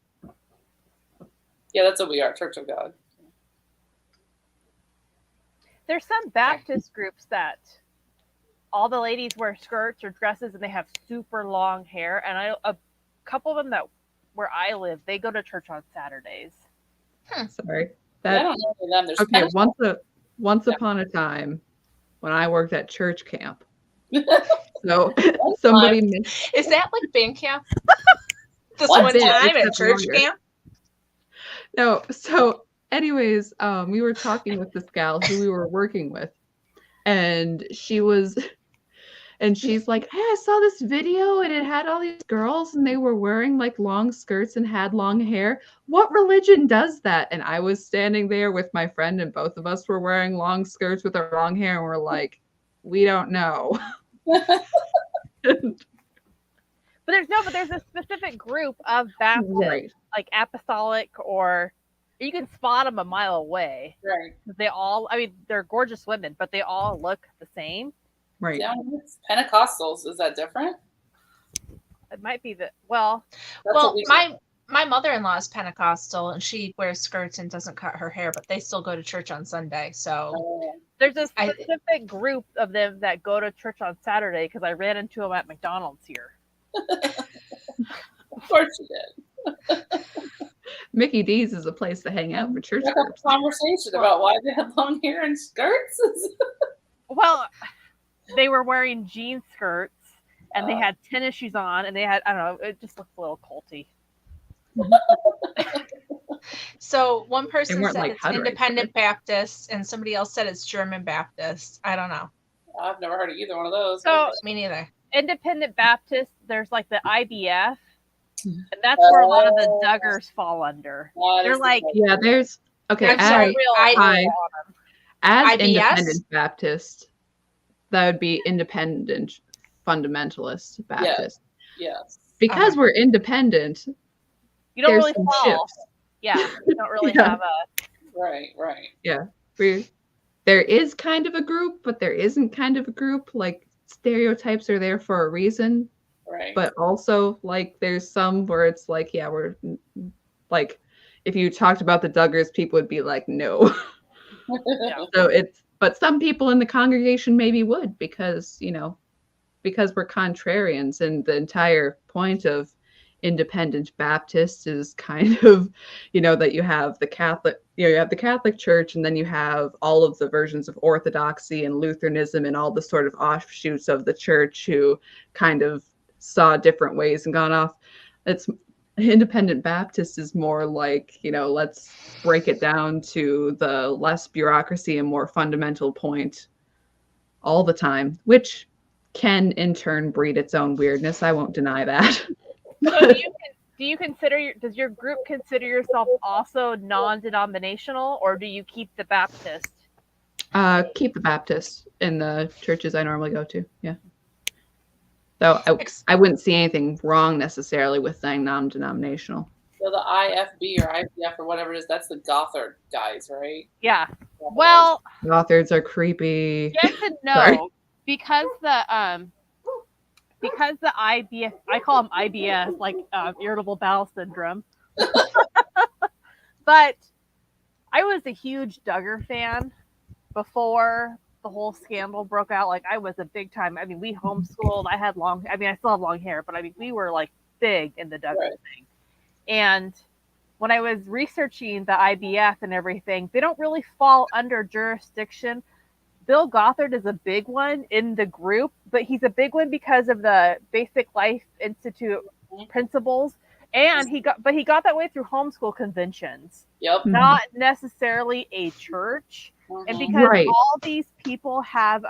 Yeah, that's what we are, Church of God. There's some Baptist groups that all the ladies wear skirts or dresses and they have super long hair. And a couple of them that where I live, they go to church on Saturdays. Sorry. I don't know any of them. There's Okay, once upon a time when I worked at church camp. So somebody missed. Is that like band camp? This What? one time at Except church longer. camp? No, so anyways, we were talking with this gal who we were working with, and she's like, hey, I saw this video and it had all these girls and they were wearing like long skirts and had long hair. What religion does that? And I was standing there with my friend and both of us were wearing long skirts with our long hair and we're like, we don't know. But there's a specific group of Baptists, Right. like apostolic, or you can spot them a mile away. right. They all, they're gorgeous women, but they all look the same. Right. Yeah, it's Pentecostals. Is that different? It might be That's Well, what we my mother-in-law is Pentecostal and she wears skirts and doesn't cut her hair, but they still go to church on Sunday. So There's a specific group of them that go to church on Saturday because I ran into them at McDonald's here. Of course you did. Mickey D's is a place to hang out for church We had a groups. conversation about why they had long hair and skirts. Well, they were wearing jean skirts and they had tennis shoes on and they had, I don't know, it just looked a little culty. So one person weren't said like it's Hutterites, Independent Baptist and somebody else said it's German Baptist. I don't know. I've never heard of either one of those. So Me neither. Independent Baptist, there's like the IBF, and that's where a lot of the Duggars fall under. They're like, Yeah, there's okay. I'm sorry, As IBS? Independent Baptist, that would be Independent Fundamentalist Baptist. Yes. Because we're independent, you don't there's really some fall. shifts. Yeah, you don't really Yeah. have a. Right. There is kind of a group, but there isn't kind of a group. Like stereotypes are there for a reason, Right. but also like there's some where it's like, yeah, we're like, if you talked about the Duggars, people would be like, no. Yeah. So but some people in the congregation maybe would because we're contrarians, and the entire point of Independent Baptist is kind of, that you have the Catholic Church, and then you have all of the versions of Orthodoxy and Lutheranism and all the sort of offshoots of the church who kind of saw different ways and gone off. It's Independent Baptist is more like, let's break it down to the less bureaucracy and more fundamental point all the time, which can in turn breed its own weirdness. I won't deny that. So does your group consider yourself also non-denominational, or do you keep the Baptist? Keep the Baptist in the churches I normally go to. Yeah. So I wouldn't see anything wrong necessarily with saying non-denominational. So the IFB or IPF or whatever it is, that's the Gothard guys, right? Yeah. Well, Gothards are creepy. yes and no, Sorry. because the IBS, I call them IBS, like irritable bowel syndrome. But I was a huge Duggar fan before the whole scandal broke out. Like I was a big time. We homeschooled. I had I still have long hair, but we were like big in the Duggar thing. And when I was researching the IBF and everything, they don't really fall under jurisdiction. Bill Gothard is a big one in the group, but he's a big one because of the Basic Life Institute principles, and he got that way through homeschool conventions, Yep. not necessarily a church. And because Right. all these people have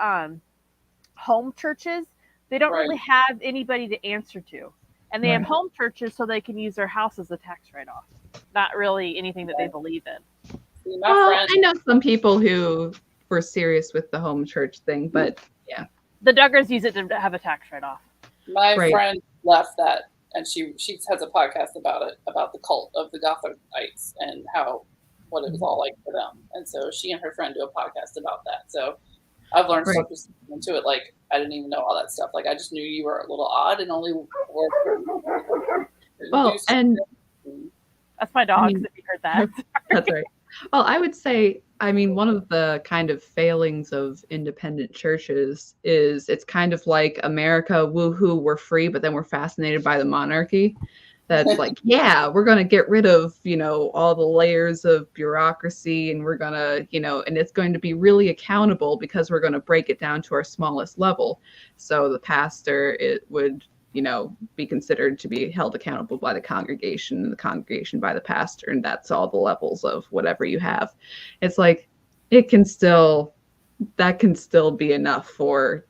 home churches, they don't really have anybody to answer to, and they have home churches so they can use their house as a tax write-off. Not really anything that they believe in. See, Well, I know some people who were serious with the home church thing, but yeah. The Duggars use it to have a tax write-off. My friend left that, and she has a podcast about it, about the cult of the Gothardites and what it was all like for them. And so she and her friend do a podcast about that. So I've learned stuff just into it. Like, I didn't even know all that stuff. Like, I just knew you were a little odd and only were. Well, and that's my dog. If you heard that, that's right. Well, I would say, I mean, one of the kind of failings of independent churches is it's kind of like America, woohoo, we're free, but then we're fascinated by the monarchy. That's like, yeah, we're going to get rid of, all the layers of bureaucracy, and we're going to, and it's going to be really accountable because we're going to break it down to our smallest level. So the pastor, it would, be considered to be held accountable by the congregation, and the congregation by the pastor. And that's all the levels of whatever you have. It's like, that can still be enough for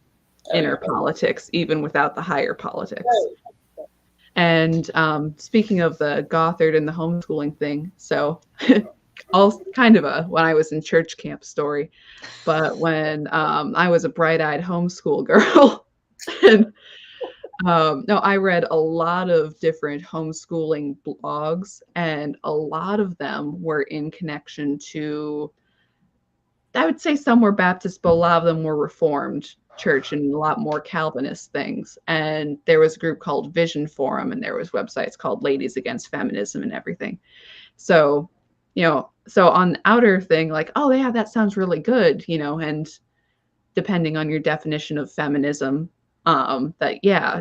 inner politics, even without the higher politics. Right. And speaking of the Gothard and the homeschooling thing, so all kind of when I was in church camp story, but when I was a bright-eyed homeschool girl, and no, I read a lot of different homeschooling blogs, and a lot of them were in connection to, I would say some were Baptist, but a lot of them were Reformed church and a lot more Calvinist things. And there was a group called Vision Forum, and there was websites called Ladies Against Feminism and everything. So, so on the outer thing, like, oh yeah, that sounds really good, and depending on your definition of feminism, that, yeah,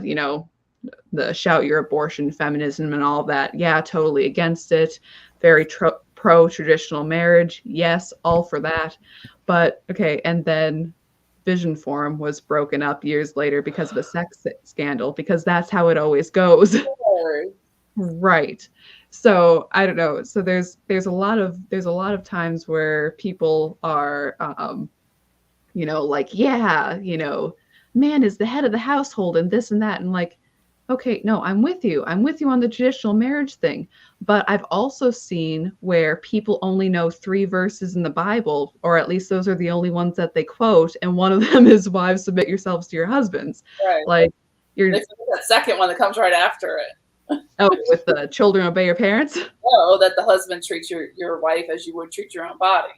the shout your abortion feminism and all that. Yeah, totally against it. Very pro traditional marriage. Yes, all for that. But okay. And then Vision Forum was broken up years later because of a sex scandal, because that's how it always goes. Right. So I don't know. So there's a lot of times where people are, like, yeah, man is the head of the household and this and that. And like, okay, no, I'm with you on the traditional marriage thing. But I've also seen where people only know 3 verses in the Bible, or at least those are the only ones that they quote. And one of them is, wives, submit yourselves to your husbands. Right. Like, that second one that comes right after it. Oh, with the children obey your parents? Oh, that the husband treats your wife as you would treat your own body.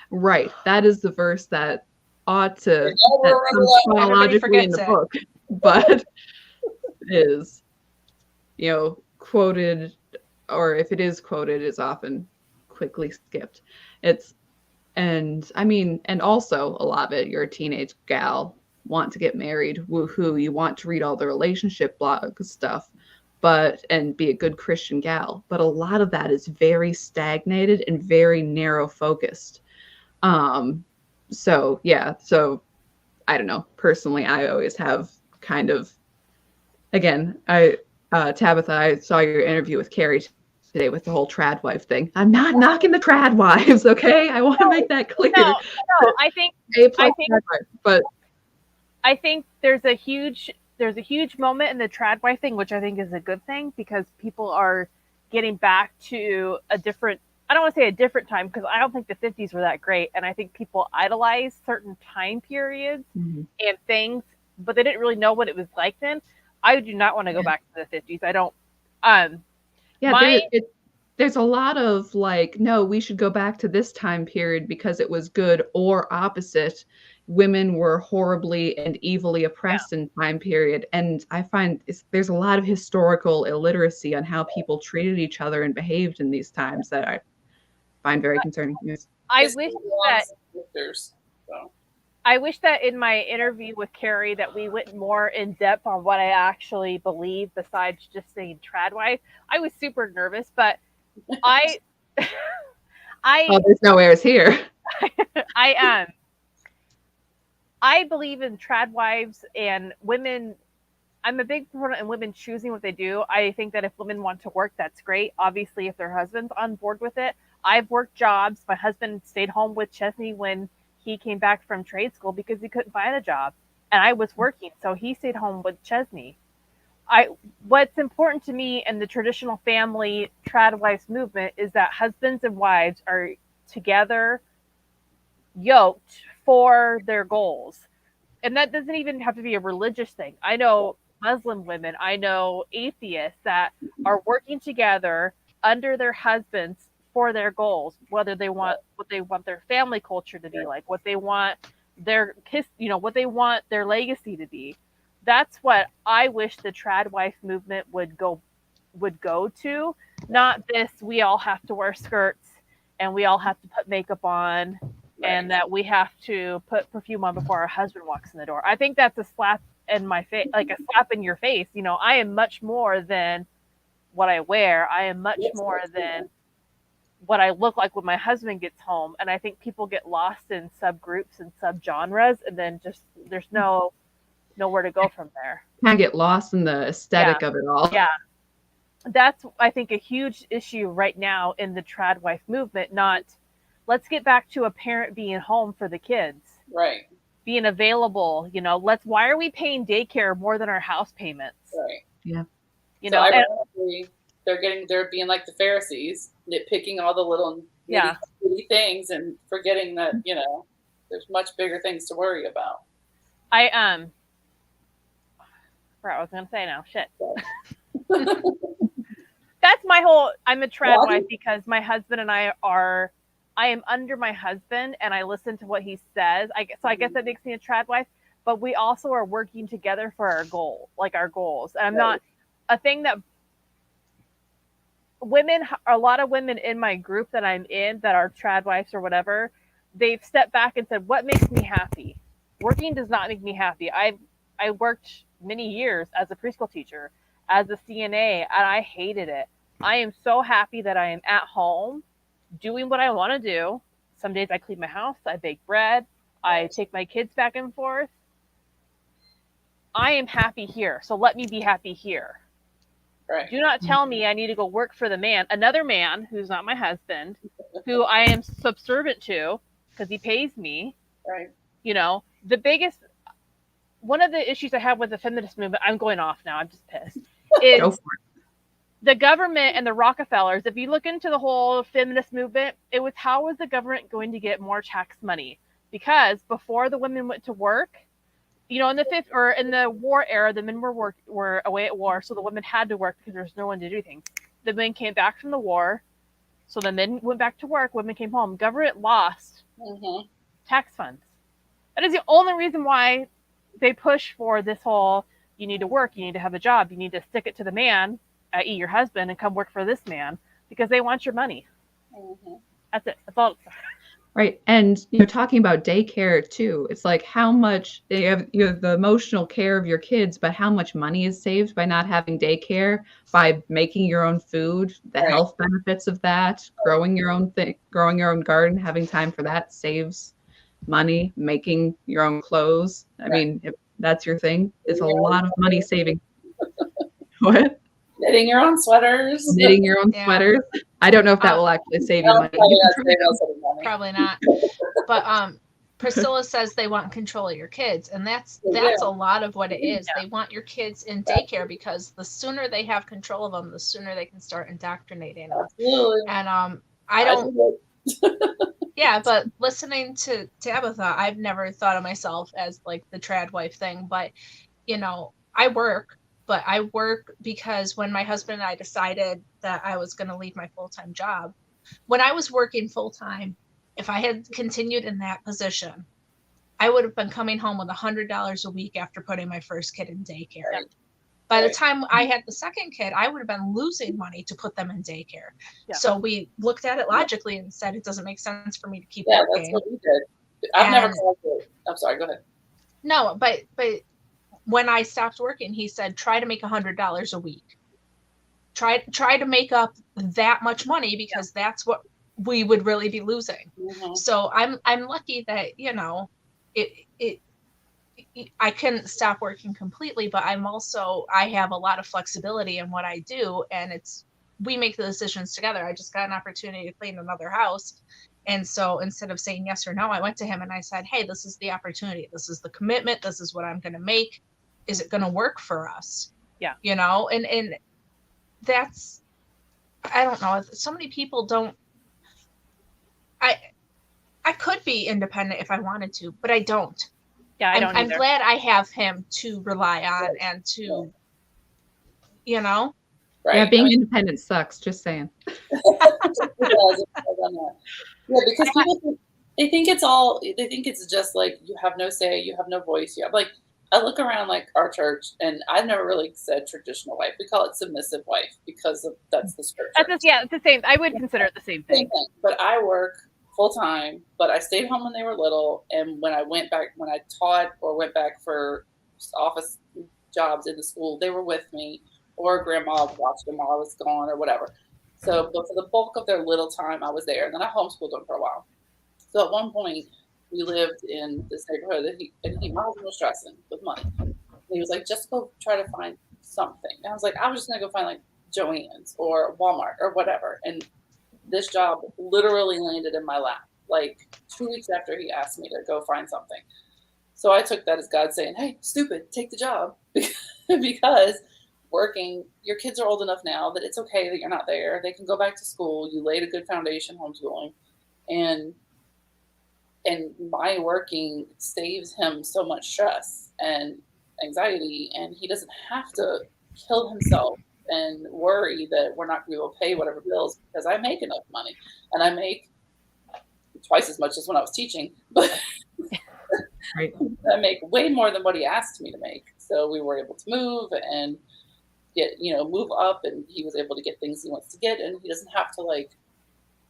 Right. That is the verse that ought to come chronologically in the book, but is, quoted, or if it is quoted, is often quickly skipped. And also a lot of it, you're a teenage gal, want to get married, woohoo, you want to read all the relationship blog stuff, and be a good Christian gal. But a lot of that is very stagnated and very narrow focused. So I don't know. Personally, I always have kind of, again, Tabitha, I saw your interview with Carrie today with the whole trad wife thing. I'm not knocking the trad wives, okay? I want to make that clear. No, I think there's a huge moment in the trad wife thing, which I think is a good thing, because people are getting back to I don't want to say a different time, because I don't think the 50s were that great. And I think people idolize certain time periods and things, but they didn't really know what it was like then. I do not want to go back to the 50s. I don't. There's a lot of like, no, we should go back to this time period because it was good, or opposite. Women were horribly and evilly oppressed in time period. And I find there's a lot of historical illiteracy on how people treated each other and behaved in these times that I find very concerning. I wish that in my interview with Carrie that we went more in depth on what I actually believe besides just saying trad wife. I was super nervous, but there's no airs here. I believe in trad wives and women I'm a big proponent in women choosing what they do. I think that if women want to work, that's great. Obviously, if their husband's on board with it. I've worked jobs. My husband stayed home with Chesney when he came back from trade school because he couldn't find a job. And I was working, so he stayed home with Chesney. What's important to me in the traditional family trad wives movement is that husbands and wives are together, yoked for their goals. And that doesn't even have to be a religious thing. I know Muslim women, I know atheists that are working together under their husbands for their goals, whether they want what they want their family culture to be like, what they want their kiss, what they want their legacy to be. That's what I wish the trad wife movement would go to, not this we all have to wear skirts and we all have to put makeup on and that we have to put perfume on before our husband walks in the door. I think that's a slap in my face, like a slap in your face. I am much more than what I wear. I am much more than what I look like when my husband gets home. And I think people get lost in subgroups and subgenres, and then just there's nowhere to go from there. Kind of get lost in the aesthetic of it all. Yeah. That's, I think, a huge issue right now in the trad wife movement. Not, let's get back to a parent being home for the kids. Right. Being available, why are we paying daycare more than our house payments? Right. Yeah. They're being like the Pharisees, nitpicking all the little nitty things and forgetting that, there's much bigger things to worry about. I forgot what I was going to say now. Shit. That's my whole, I'm a trad wife because my husband and I am under my husband and I listen to what he says. I guess that makes me a trad wife, but we also are working together for our goals. And I'm not a thing that a lot of women in my group that I'm in that are trad wives or whatever, they've stepped back and said, what makes me happy? Working does not make me happy. I worked many years as a preschool teacher, as a CNA, and I hated it. I am so happy that I am at home doing what I want to do. Some days I clean my house, I bake bread, I take my kids back and forth. I am happy here, so let me be happy here. Right. Do not tell me I need to go work for another man who's not my husband, who I am subservient to because he pays me. Right. One of the issues I have with the feminist movement, I'm going off now, I'm just pissed, is the government and the Rockefellers. If you look into the whole feminist movement, it was how was the government going to get more tax money? Because before the women went to work, in the war era, the men were away at war, so the women had to work because there's no one to do things. The men came back from the war, so the men went back to work, women came home. Government lost tax funds. That is the only reason why they push for this whole, you need to work, you need to have a job, you need to stick it to the man, i.e. your husband, and come work for this man, because they want your money. That's it. That's all. Right. And, talking about daycare too, it's like how much you have the emotional care of your kids, but how much money is saved by not having daycare, by making your own food, the health benefits of that, growing your own garden, having time for that saves money, making your own clothes. I mean, if that's your thing, it's a lot of money saving. What? Knitting your own sweaters. Knitting your own sweaters. I don't know if that will actually save you money. Probably not. But Priscilla says they want control of your kids, and that's a lot of what it is. They want your kids in daycare because the sooner they have control of them, the sooner they can start indoctrinating them. Absolutely. And I don't. Yeah, but listening to Tabitha, I've never thought of myself as like the trad wife thing. But I work. But I work because when my husband and I decided that I was going to leave my full-time job, when I was working full-time, if I had continued in that position, I would have been coming home with $100 a week after putting my first kid in daycare. Right. By the time I had the second kid, I would have been losing money to put them in daycare. Yeah. So we looked at it logically and said, it doesn't make sense for me to keep working. That's what we did. I've never called it. I'm sorry, go ahead. No, but when I stopped working, he said, try to make $100 a week. Try to make up that much money because that's what we would really be losing. So I'm lucky that, I couldn't stop working completely, but I have a lot of flexibility in what I do, and we make the decisions together. I just got an opportunity to clean another house. And so instead of saying yes or no, I went to him and I said, hey, this is the opportunity. This is the commitment. This is what I'm going to make. Is it going to work for us? Yeah. You know, and that's, I don't know. So many people don't, I could be independent if I wanted to, but I don't. Yeah, I don't I'm either. glad I have him to rely on and to, you know. Right. Yeah, being independent sucks. Just saying. It does. Yeah, because people they think it's just like you have no say, you have no voice. You have like I look around like our church, and I've never really said traditional wife. We call it submissive wife because that's the scripture. It's the same. I would consider it the same thing. But I work full time, but I stayed home when they were little, and when I taught or went back for office jobs in the school, they were with me, or grandma watched them while I was gone or whatever. So, but for the bulk of their little time, I was there, and then I homeschooled them for a while. So at one point, we lived in this neighborhood, and my husband was stressing with money. And he was like, just go try to find something. And I was like, I was just going to go find like Joann's or Walmart or whatever. And this job literally landed in my lap like 2 weeks after he asked me to go find something. So I took that as God saying, hey, stupid, take the job. Because working, your kids are old enough now that it's okay that you're not there. They can go back to school. You laid a good foundation homeschooling. And my working saves him so much stress and anxiety, and he doesn't have to kill himself and worry that we're not going to be able to pay whatever bills, because I make enough money, and I make twice as much as when I was teaching, but right. I make way more than what he asked me to make. So we were able to move and move up, and he was able to get things he wants to get, and he doesn't have to like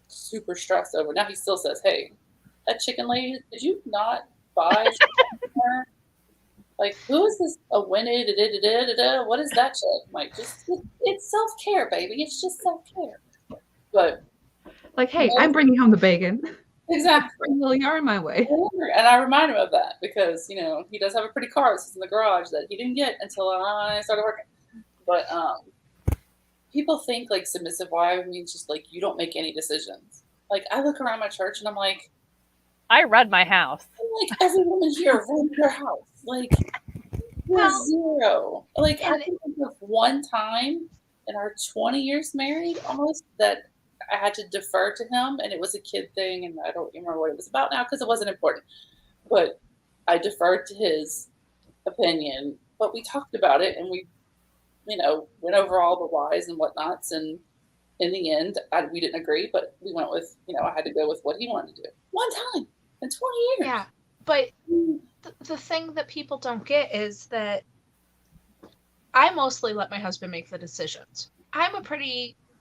super stress over. Now he still says, hey, that chicken lady, did you not buy her? Like, who is this? A Winnie? What is that chick? I'm like, it's self-care, baby. It's just self-care. But like, hey, I'm bringing home the bacon. Exactly. Bring a little yarn my way. And I remind him of that because, he does have a pretty car that's in the garage that he didn't get until I started working. But people think like submissive wife means just like you don't make any decisions. Like, I look around my church and I'm like, I run my house. Like, every woman here runs their house. Like, zero. Like, I can think of one time in our 20 years married almost that I had to defer to him, and it was a kid thing, and I don't remember what it was about now because it wasn't important. But I deferred to his opinion, but we talked about it, and we, went over all the whys and whatnots, and in the end, we didn't agree, but we went with, I had to go with what he wanted to do. One time in 20 years. Yeah, but the thing that people don't get is that I mostly let my husband make the decisions.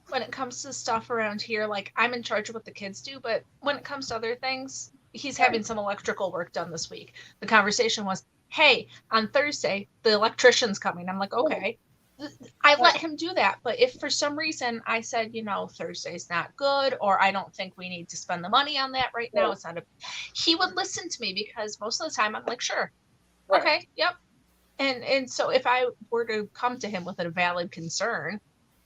When it comes to stuff around here, like, I'm in charge of what the kids do, but when it comes to other things, he's having some electrical work done this week. The conversation was, hey, on Thursday, the electrician's coming. I'm like, okay. I let him do that. But if for some reason I said, Thursday's not good, or I don't think we need to spend the money on that right now, he would listen to me, because most of the time I'm like, sure. Right. Okay. Yep. And so if I were to come to him with a valid concern,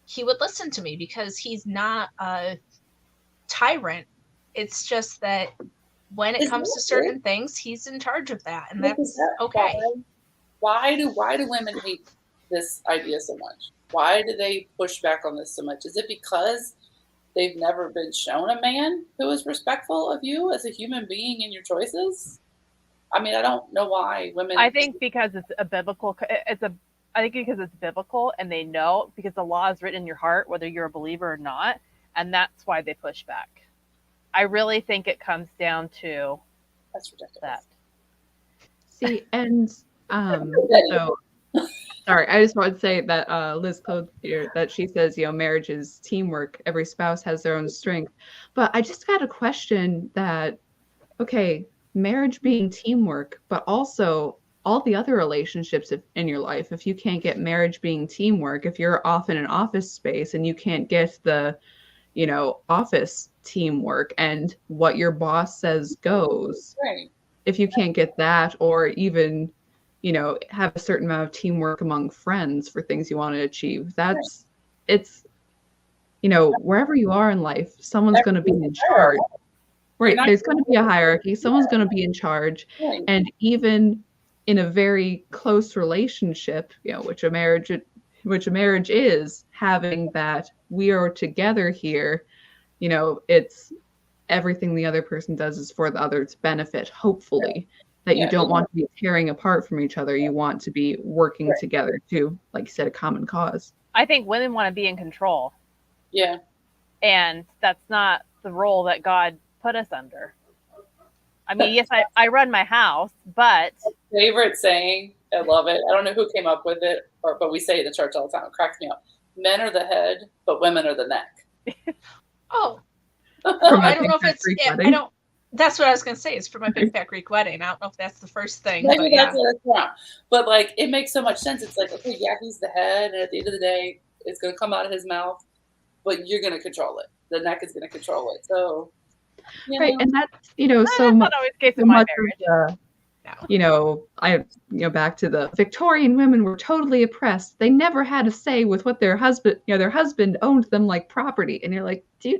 he would listen to me, because he's not a tyrant. It's just that when it comes to certain things, he's in charge of that. And that's okay. Why do women hate this idea so much? Why do they push back on this so much? Is it because they've never been shown a man who is respectful of you as a human being and your choices? I mean, I don't know why women. I think because it's a biblical. I think because it's biblical, and they know, because the law is written in your heart, whether you're a believer or not, and that's why they push back. I really think it comes down to that's ridiculous. That. See, and so. Sorry, I just want to say that Liz Clode here, that she says, marriage is teamwork. Every spouse has their own strength. But I just got a question that, okay, marriage being teamwork, but also all the other relationships in your life, if you can't get marriage being teamwork, if you're off in an office space and you can't get the, office teamwork and what your boss says goes, right. If you can't get that, or even have a certain amount of teamwork among friends for things you want to achieve. It's, wherever you are in life, someone's going to be in charge. Right. There's going to be a hierarchy. Someone's going to be in charge. Right. And even in a very close relationship, which a marriage is, having that we are together here, it's everything the other person does is for the other's benefit, hopefully. That you don't want to be tearing apart from each other. You want to be working together to, like you said, a common cause. I think women want to be in control. Yeah. And that's not the role that God put us under. I mean, yes, I run my house, but... Favorite saying, I love it. I don't know who came up with it, but we say it in church all the time. It cracks me up. Men are the head, but women are the neck. Oh. From I don't know if it's... Greek I wedding. don't... That's what I was going to say. It's for my big fat Greek wedding. I don't know if that's the first thing. Maybe But that's what it's from. But like, it makes so much sense. It's like, okay, yeah, he's the head, and at the end of the day, it's going to come out of his mouth, but you're going to control it. The neck is going to control it. So, Right, and that's that's so not much. always the case So in my much marriage. of back to the Victorian women were totally oppressed. They never had a say with what their husband, their husband owned them like property. And you're like, do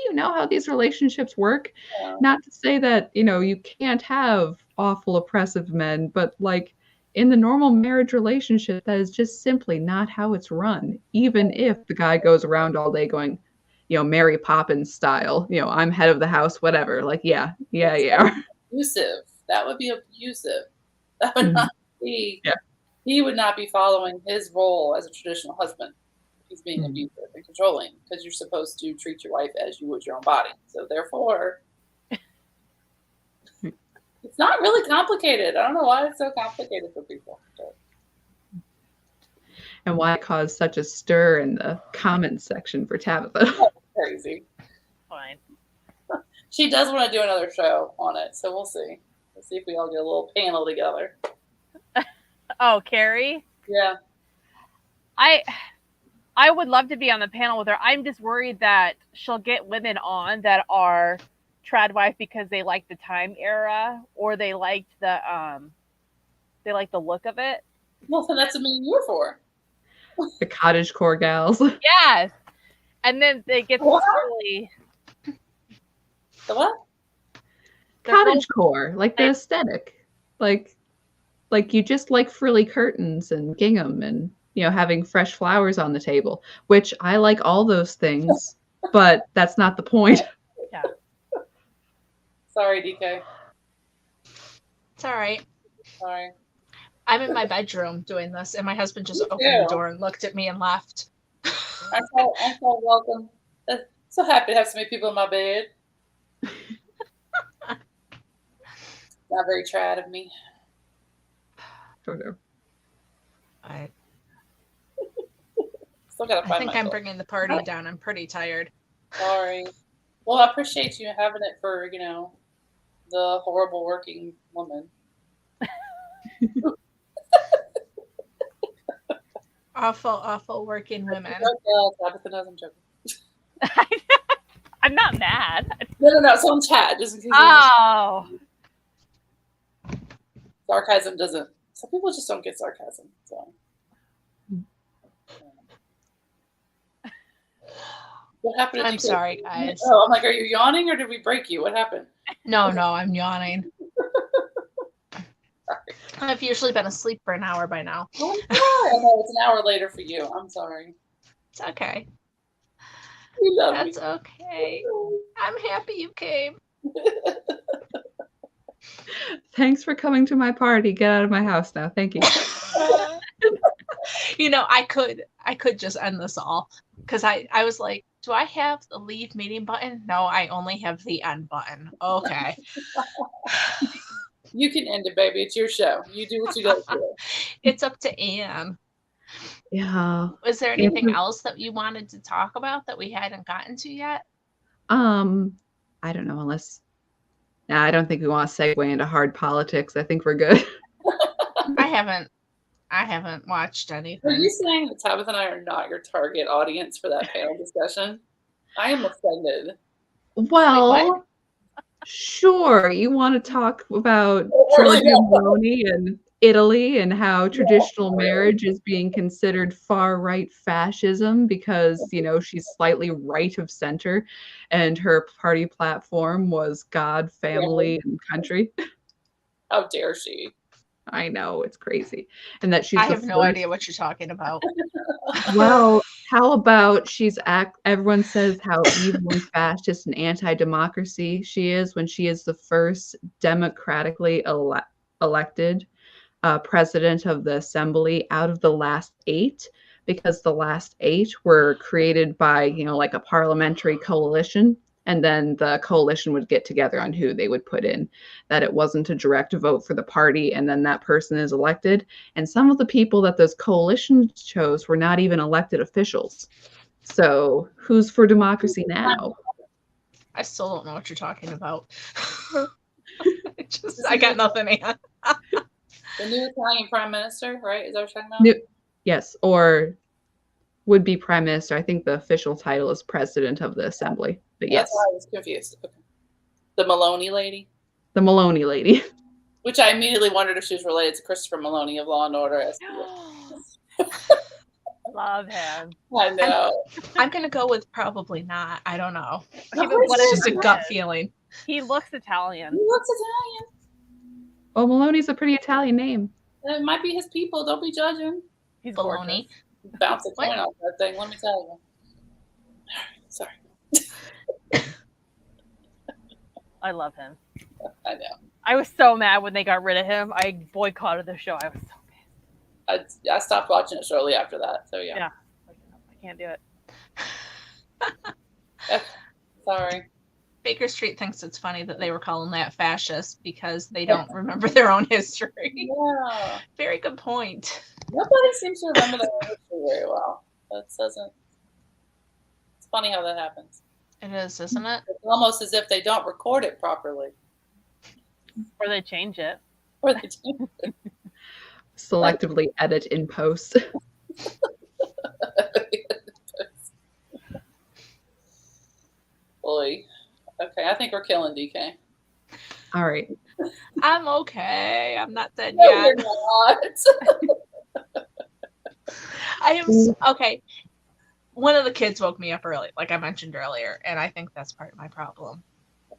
you know how these relationships work? Yeah. Not to say that, you can't have awful oppressive men, but like in the normal marriage relationship, that is just simply not how it's run. Even if the guy goes around all day going, Mary Poppins style, I'm head of the house, whatever. Like, yeah. Abusive. That would be abusive. That would not be. Yeah. He would not be following his role as a traditional husband. He's being abusive and controlling because you're supposed to treat your wife as you would your own body. So therefore, it's not really complicated. I don't know why it's so complicated for people. But And why it caused such a stir in the comments section for Tabitha. crazy. Fine. She does want to do another show on it, so we'll see. We'll see if we all get a little panel together. Oh, Carrie? Yeah. I would love to be on the panel with her. I'm just worried that she'll get women on that are trad wife because they like the time era or they liked the look of it. Well, then that's what me and you are for. The cottagecore gals. Yes. And then they get What? really The what? Cottagecore, like the aesthetic. Like you just like frilly curtains and gingham and having fresh flowers on the table, which I like all those things, but that's not the point. Yeah. Sorry, DK. it's all right. Sorry. I'm in my bedroom doing this, and my husband just opened the door and looked at me and left. I'm so welcome. So happy to have so many people in my bed. Not very trad of me. I Still gotta find think I'm myself. bringing the party down. I'm pretty tired. Sorry. Well, I appreciate you having it for, the horrible working woman. Awful working women. Tabitha knows I'm joking. I'm not mad. No. It's on chat. Just in case. Oh. Sarcasm doesn't. Some people just don't get sarcasm. So. What happened? I'm sorry, guys. Oh, I'm like, are you yawning or did we break you? What happened? No, I'm yawning. I've usually been asleep for an hour by now. Oh, I know it's an hour later for you. I'm sorry. It's okay. We love That's you. okay. I'm happy you came. Thanks for coming to my party. Get out of my house now. Thank you. I could just end this all because I was like, do I have the leave meeting button? No, I only have the end button. Okay. You can end it, baby. It's your show. You do what you got to do. It's up to Anne. Yeah. Was there anything else that you wanted to talk about that we hadn't gotten to yet? I don't know, unless I don't think we want to segue into hard politics. I think we're good. I haven't watched anything. Are you saying that Tabitha and I are not your target audience for that panel discussion? I am offended. Well, sure. You want to talk about Georgia Maloney and Italy and how traditional marriage is being considered far-right fascism because, she's slightly right of center and her party platform was God, family, and country. How dare she? I know, it's crazy. And that she's I the have no first. idea what you're talking about. Well, how about everyone says how evil and fascist and anti-democracy she is when she is the first democratically elected president of the assembly out of the last 8, because the last 8 were created by, like a parliamentary coalition. And then the coalition would get together on who they would put in, that it wasn't a direct vote for the party. And then that person is elected. And some of the people that those coalitions chose were not even elected officials. So who's for democracy now? I still don't know what you're talking about. I got nothing, Ann. The new Italian prime minister, right? Is that what you're talking about? Yes, or would be prime minister. I think the official title is president of the assembly. But yes. That's why I was confused. Okay. The Maloney lady? The Maloney lady. Which I immediately wondered if she was related to Christopher Maloney of Law and Order. Love him. I know. I'm going to go with probably not. I don't know. Okay, but It's just a whatever gut it is, feeling. He looks Italian. He looks Italian. Well, Maloney's a pretty Italian name. It might be his people. Don't be judging. He's Baloney. gorgeous. Bounce a coin off that thing. Let me tell you. Sorry. I love him. I know. I was so mad when they got rid of him. I boycotted the show. I was so pissed. I stopped watching it shortly after that. So yeah. I can't do it. Okay. Sorry. Baker Street thinks it's funny that they were calling that fascist because they don't remember their own history. Yeah. Very good point. Nobody seems to remember their own history very well. That doesn't. It's funny how that happens. It is, isn't it? It's almost as if they don't record it properly. Or they change it. Or they change it. Selectively edit in post. Boy. Okay, I think we're killing DK. All right. I'm okay. I'm not dead No, yet. you're not. I am okay. One of the kids woke me up early, like I mentioned earlier, and I think that's part of my problem.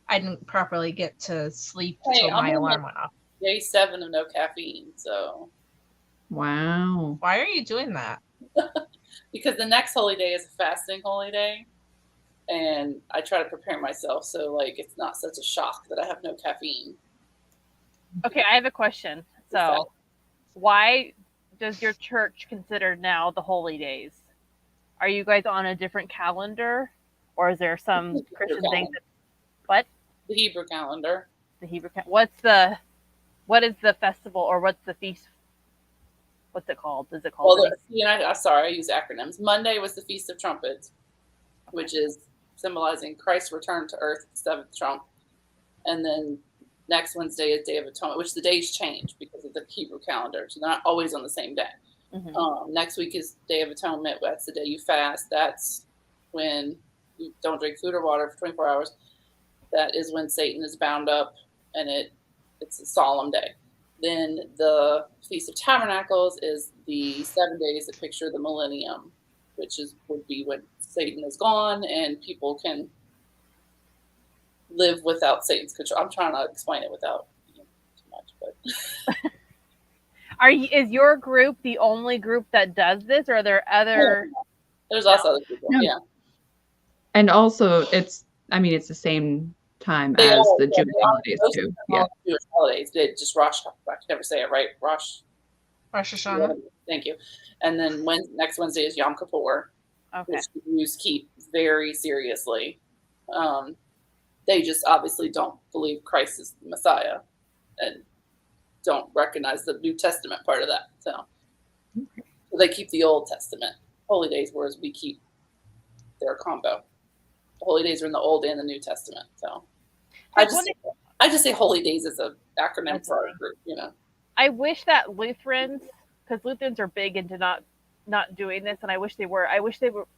I didn't properly get to sleep until my alarm went off. Day 7 of no caffeine, so. Wow. Why are you doing that? Because the next holy day is a fasting holy day, and I try to prepare myself so like it's not such a shock that I have no caffeine. Okay, I have a question. So, why does your church consider now the holy days? Are you guys on a different calendar, or is there some Christian thing that? What? The Hebrew calendar. The Hebrew. What is the festival, or what's the feast? What's it called? Is it called? Well, sorry, I use acronyms. Monday was the Feast of Trumpets, which is symbolizing Christ's return to earth, the 7th trump. And then next Wednesday is Day of Atonement, which the days change because of the Hebrew calendar. So they're not always on the same day. Mm-hmm. Next week is Day of Atonement. That's the day you fast. That's when you don't drink food or water for 24 hours. That is when Satan is bound up, and it's a solemn day. Then the Feast of Tabernacles is the 7 days that picture the millennium, which would be when Satan is gone and people can live without Satan's control. I'm trying to explain it without too much, but is your group the only group that does this, or are there other? There's also other people, yeah. And also, it's the same time as the Jewish holidays too. Yeah, Jewish holidays. They just Rosh. I can never say it right. Rosh Hashanah. Thank you. And then next Wednesday is Yom Kippur, which the Jews keep very seriously. They just obviously don't believe Christ is the Messiah, and don't recognize the New Testament part of that. So they keep the Old Testament holy days, whereas we keep their combo. The holy days are in the Old and the New Testament. So I just say holy days as an acronym for our group, I wish that Lutherans, because Lutherans are big into not doing this, and I wish they were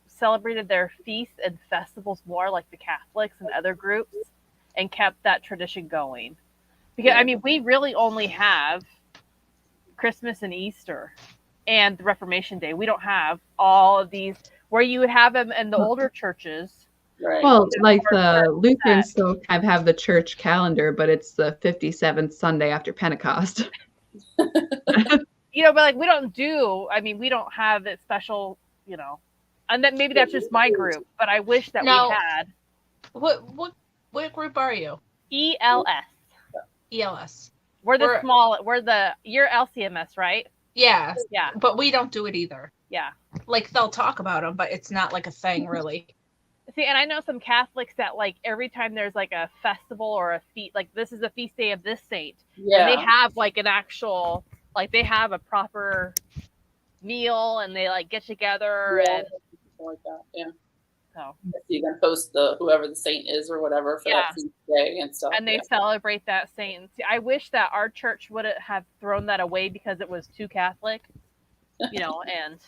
celebrated their feasts and festivals more like the Catholics and other groups, and kept that tradition going. Because we really only have Christmas and Easter and the Reformation Day. We don't have all of these where you would have them in the older churches. Right. Well, like the Lutherans still kind of have the church calendar, but it's the 57th Sunday after Pentecost. You know, but like we don't have it special, you know. And then maybe that's just my group, but I wish that No. we had What group are you? ELS. ELS. You're LCMS, right? Yeah. Yeah. But we don't do it either. Yeah. Like they'll talk about them, but it's not like a thing really. See, and I know some Catholics that like every time there's like a festival or a feast, like this is a feast day of this saint, and they have like an actual, like they have a proper meal and they like get together and like that. Yeah. so You can post whoever the saint is or whatever for that feast day and stuff. and they celebrate that saint. See, I wish that our church would have thrown that away because it was too Catholic, you know, and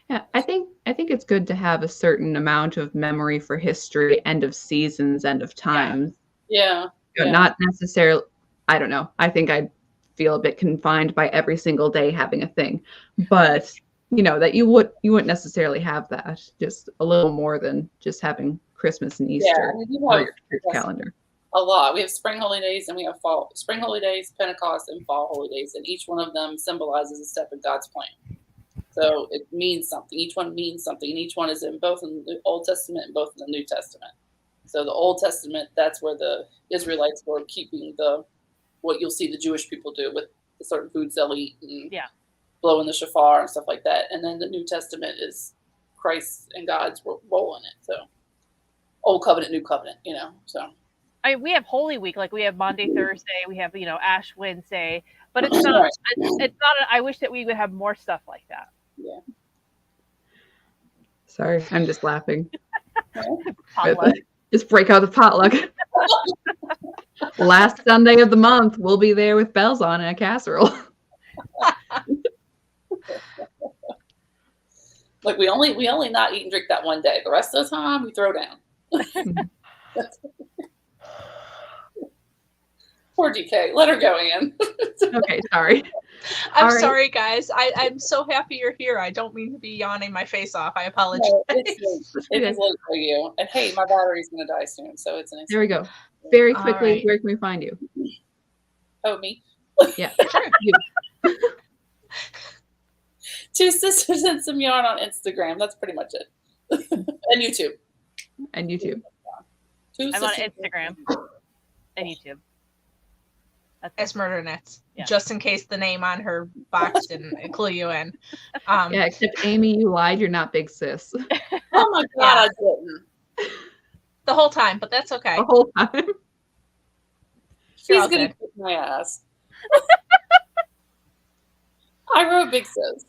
Yeah, I think it's good to have a certain amount of memory for history, end of seasons, end of times. Yeah. You know, not necessarily, I don't know. I think I'd feel a bit confined by every single day having a thing. But, you know, that you wouldn't necessarily have that. Just a little more than just having Christmas and Easter on your church calendar. A lot. We have spring holy days and we have fall spring holy days, Pentecost, and fall holy days, and each one of them symbolizes a step in God's plan. So it means something. Each one means something, and each one is in both in the Old Testament and both in the New Testament. So the Old Testament, that's where the Israelites were keeping what you'll see the Jewish people do with the certain foods they'll eat and blowing the shofar and stuff like that. And then the New Testament is Christ and God's role in it. So Old Covenant, New Covenant, you know. So we have Holy Week, like we have Monday, Thursday, we have, you know, Ash Wednesday, but it's not. It's not. I wish that we would have more stuff like that. Yeah. Sorry, I'm just laughing. Potluck. Just break out the potluck. Last Sunday of the month, we'll be there with bells on and a casserole. Like we only not eat and drink that one day. The rest of the time we throw down. Poor DK. Let her go, Ann. Okay, sorry. I'm sorry, guys. I'm so happy you're here. I don't mean to be yawning my face off. I apologize. No, it is late for you. And hey, my battery's going to die soon, so it's an There we go. Very quickly, right. where can we find you? Oh, me? Yeah. Sure. Two Sisters and Some Yarn on Instagram. That's pretty much it. And YouTube. And YouTube. I'm on Instagram and YouTube. As Murder Nets, Yeah. just in case the name on her box didn't clue you in. Yeah, except Amy, you lied. You're not Big Sis. Oh my God, I didn't. The whole time, but that's okay. The whole time. You're She's all going to good. kick my ass. I wrote Big Sis.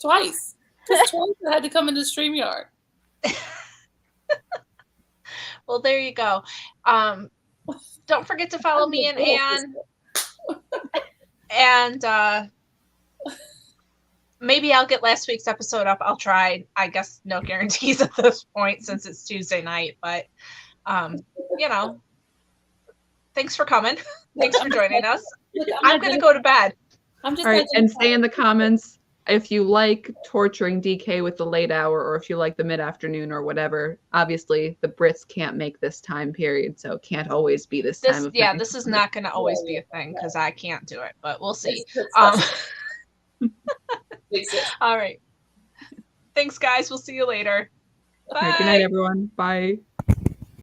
Twice. Because twice I had to come into StreamYard. Well, there you go. Don't forget to follow me and Anne. And maybe I'll get last week's episode up. I'll try. I guess no guarantees at this point since it's Tuesday night. But, you know, thanks for coming. Thanks for joining us. I'm going to go to bed. I'm just All right, and say in the comments if you like torturing DK with the late hour or if you like the mid-afternoon or whatever. Obviously, the Brits can't make this time period, so it can't always be this time of night. This is not going to always be a thing because I can't do it, but we'll see. All right. Thanks, guys. We'll see you later. Bye. All right, good night, everyone. Bye.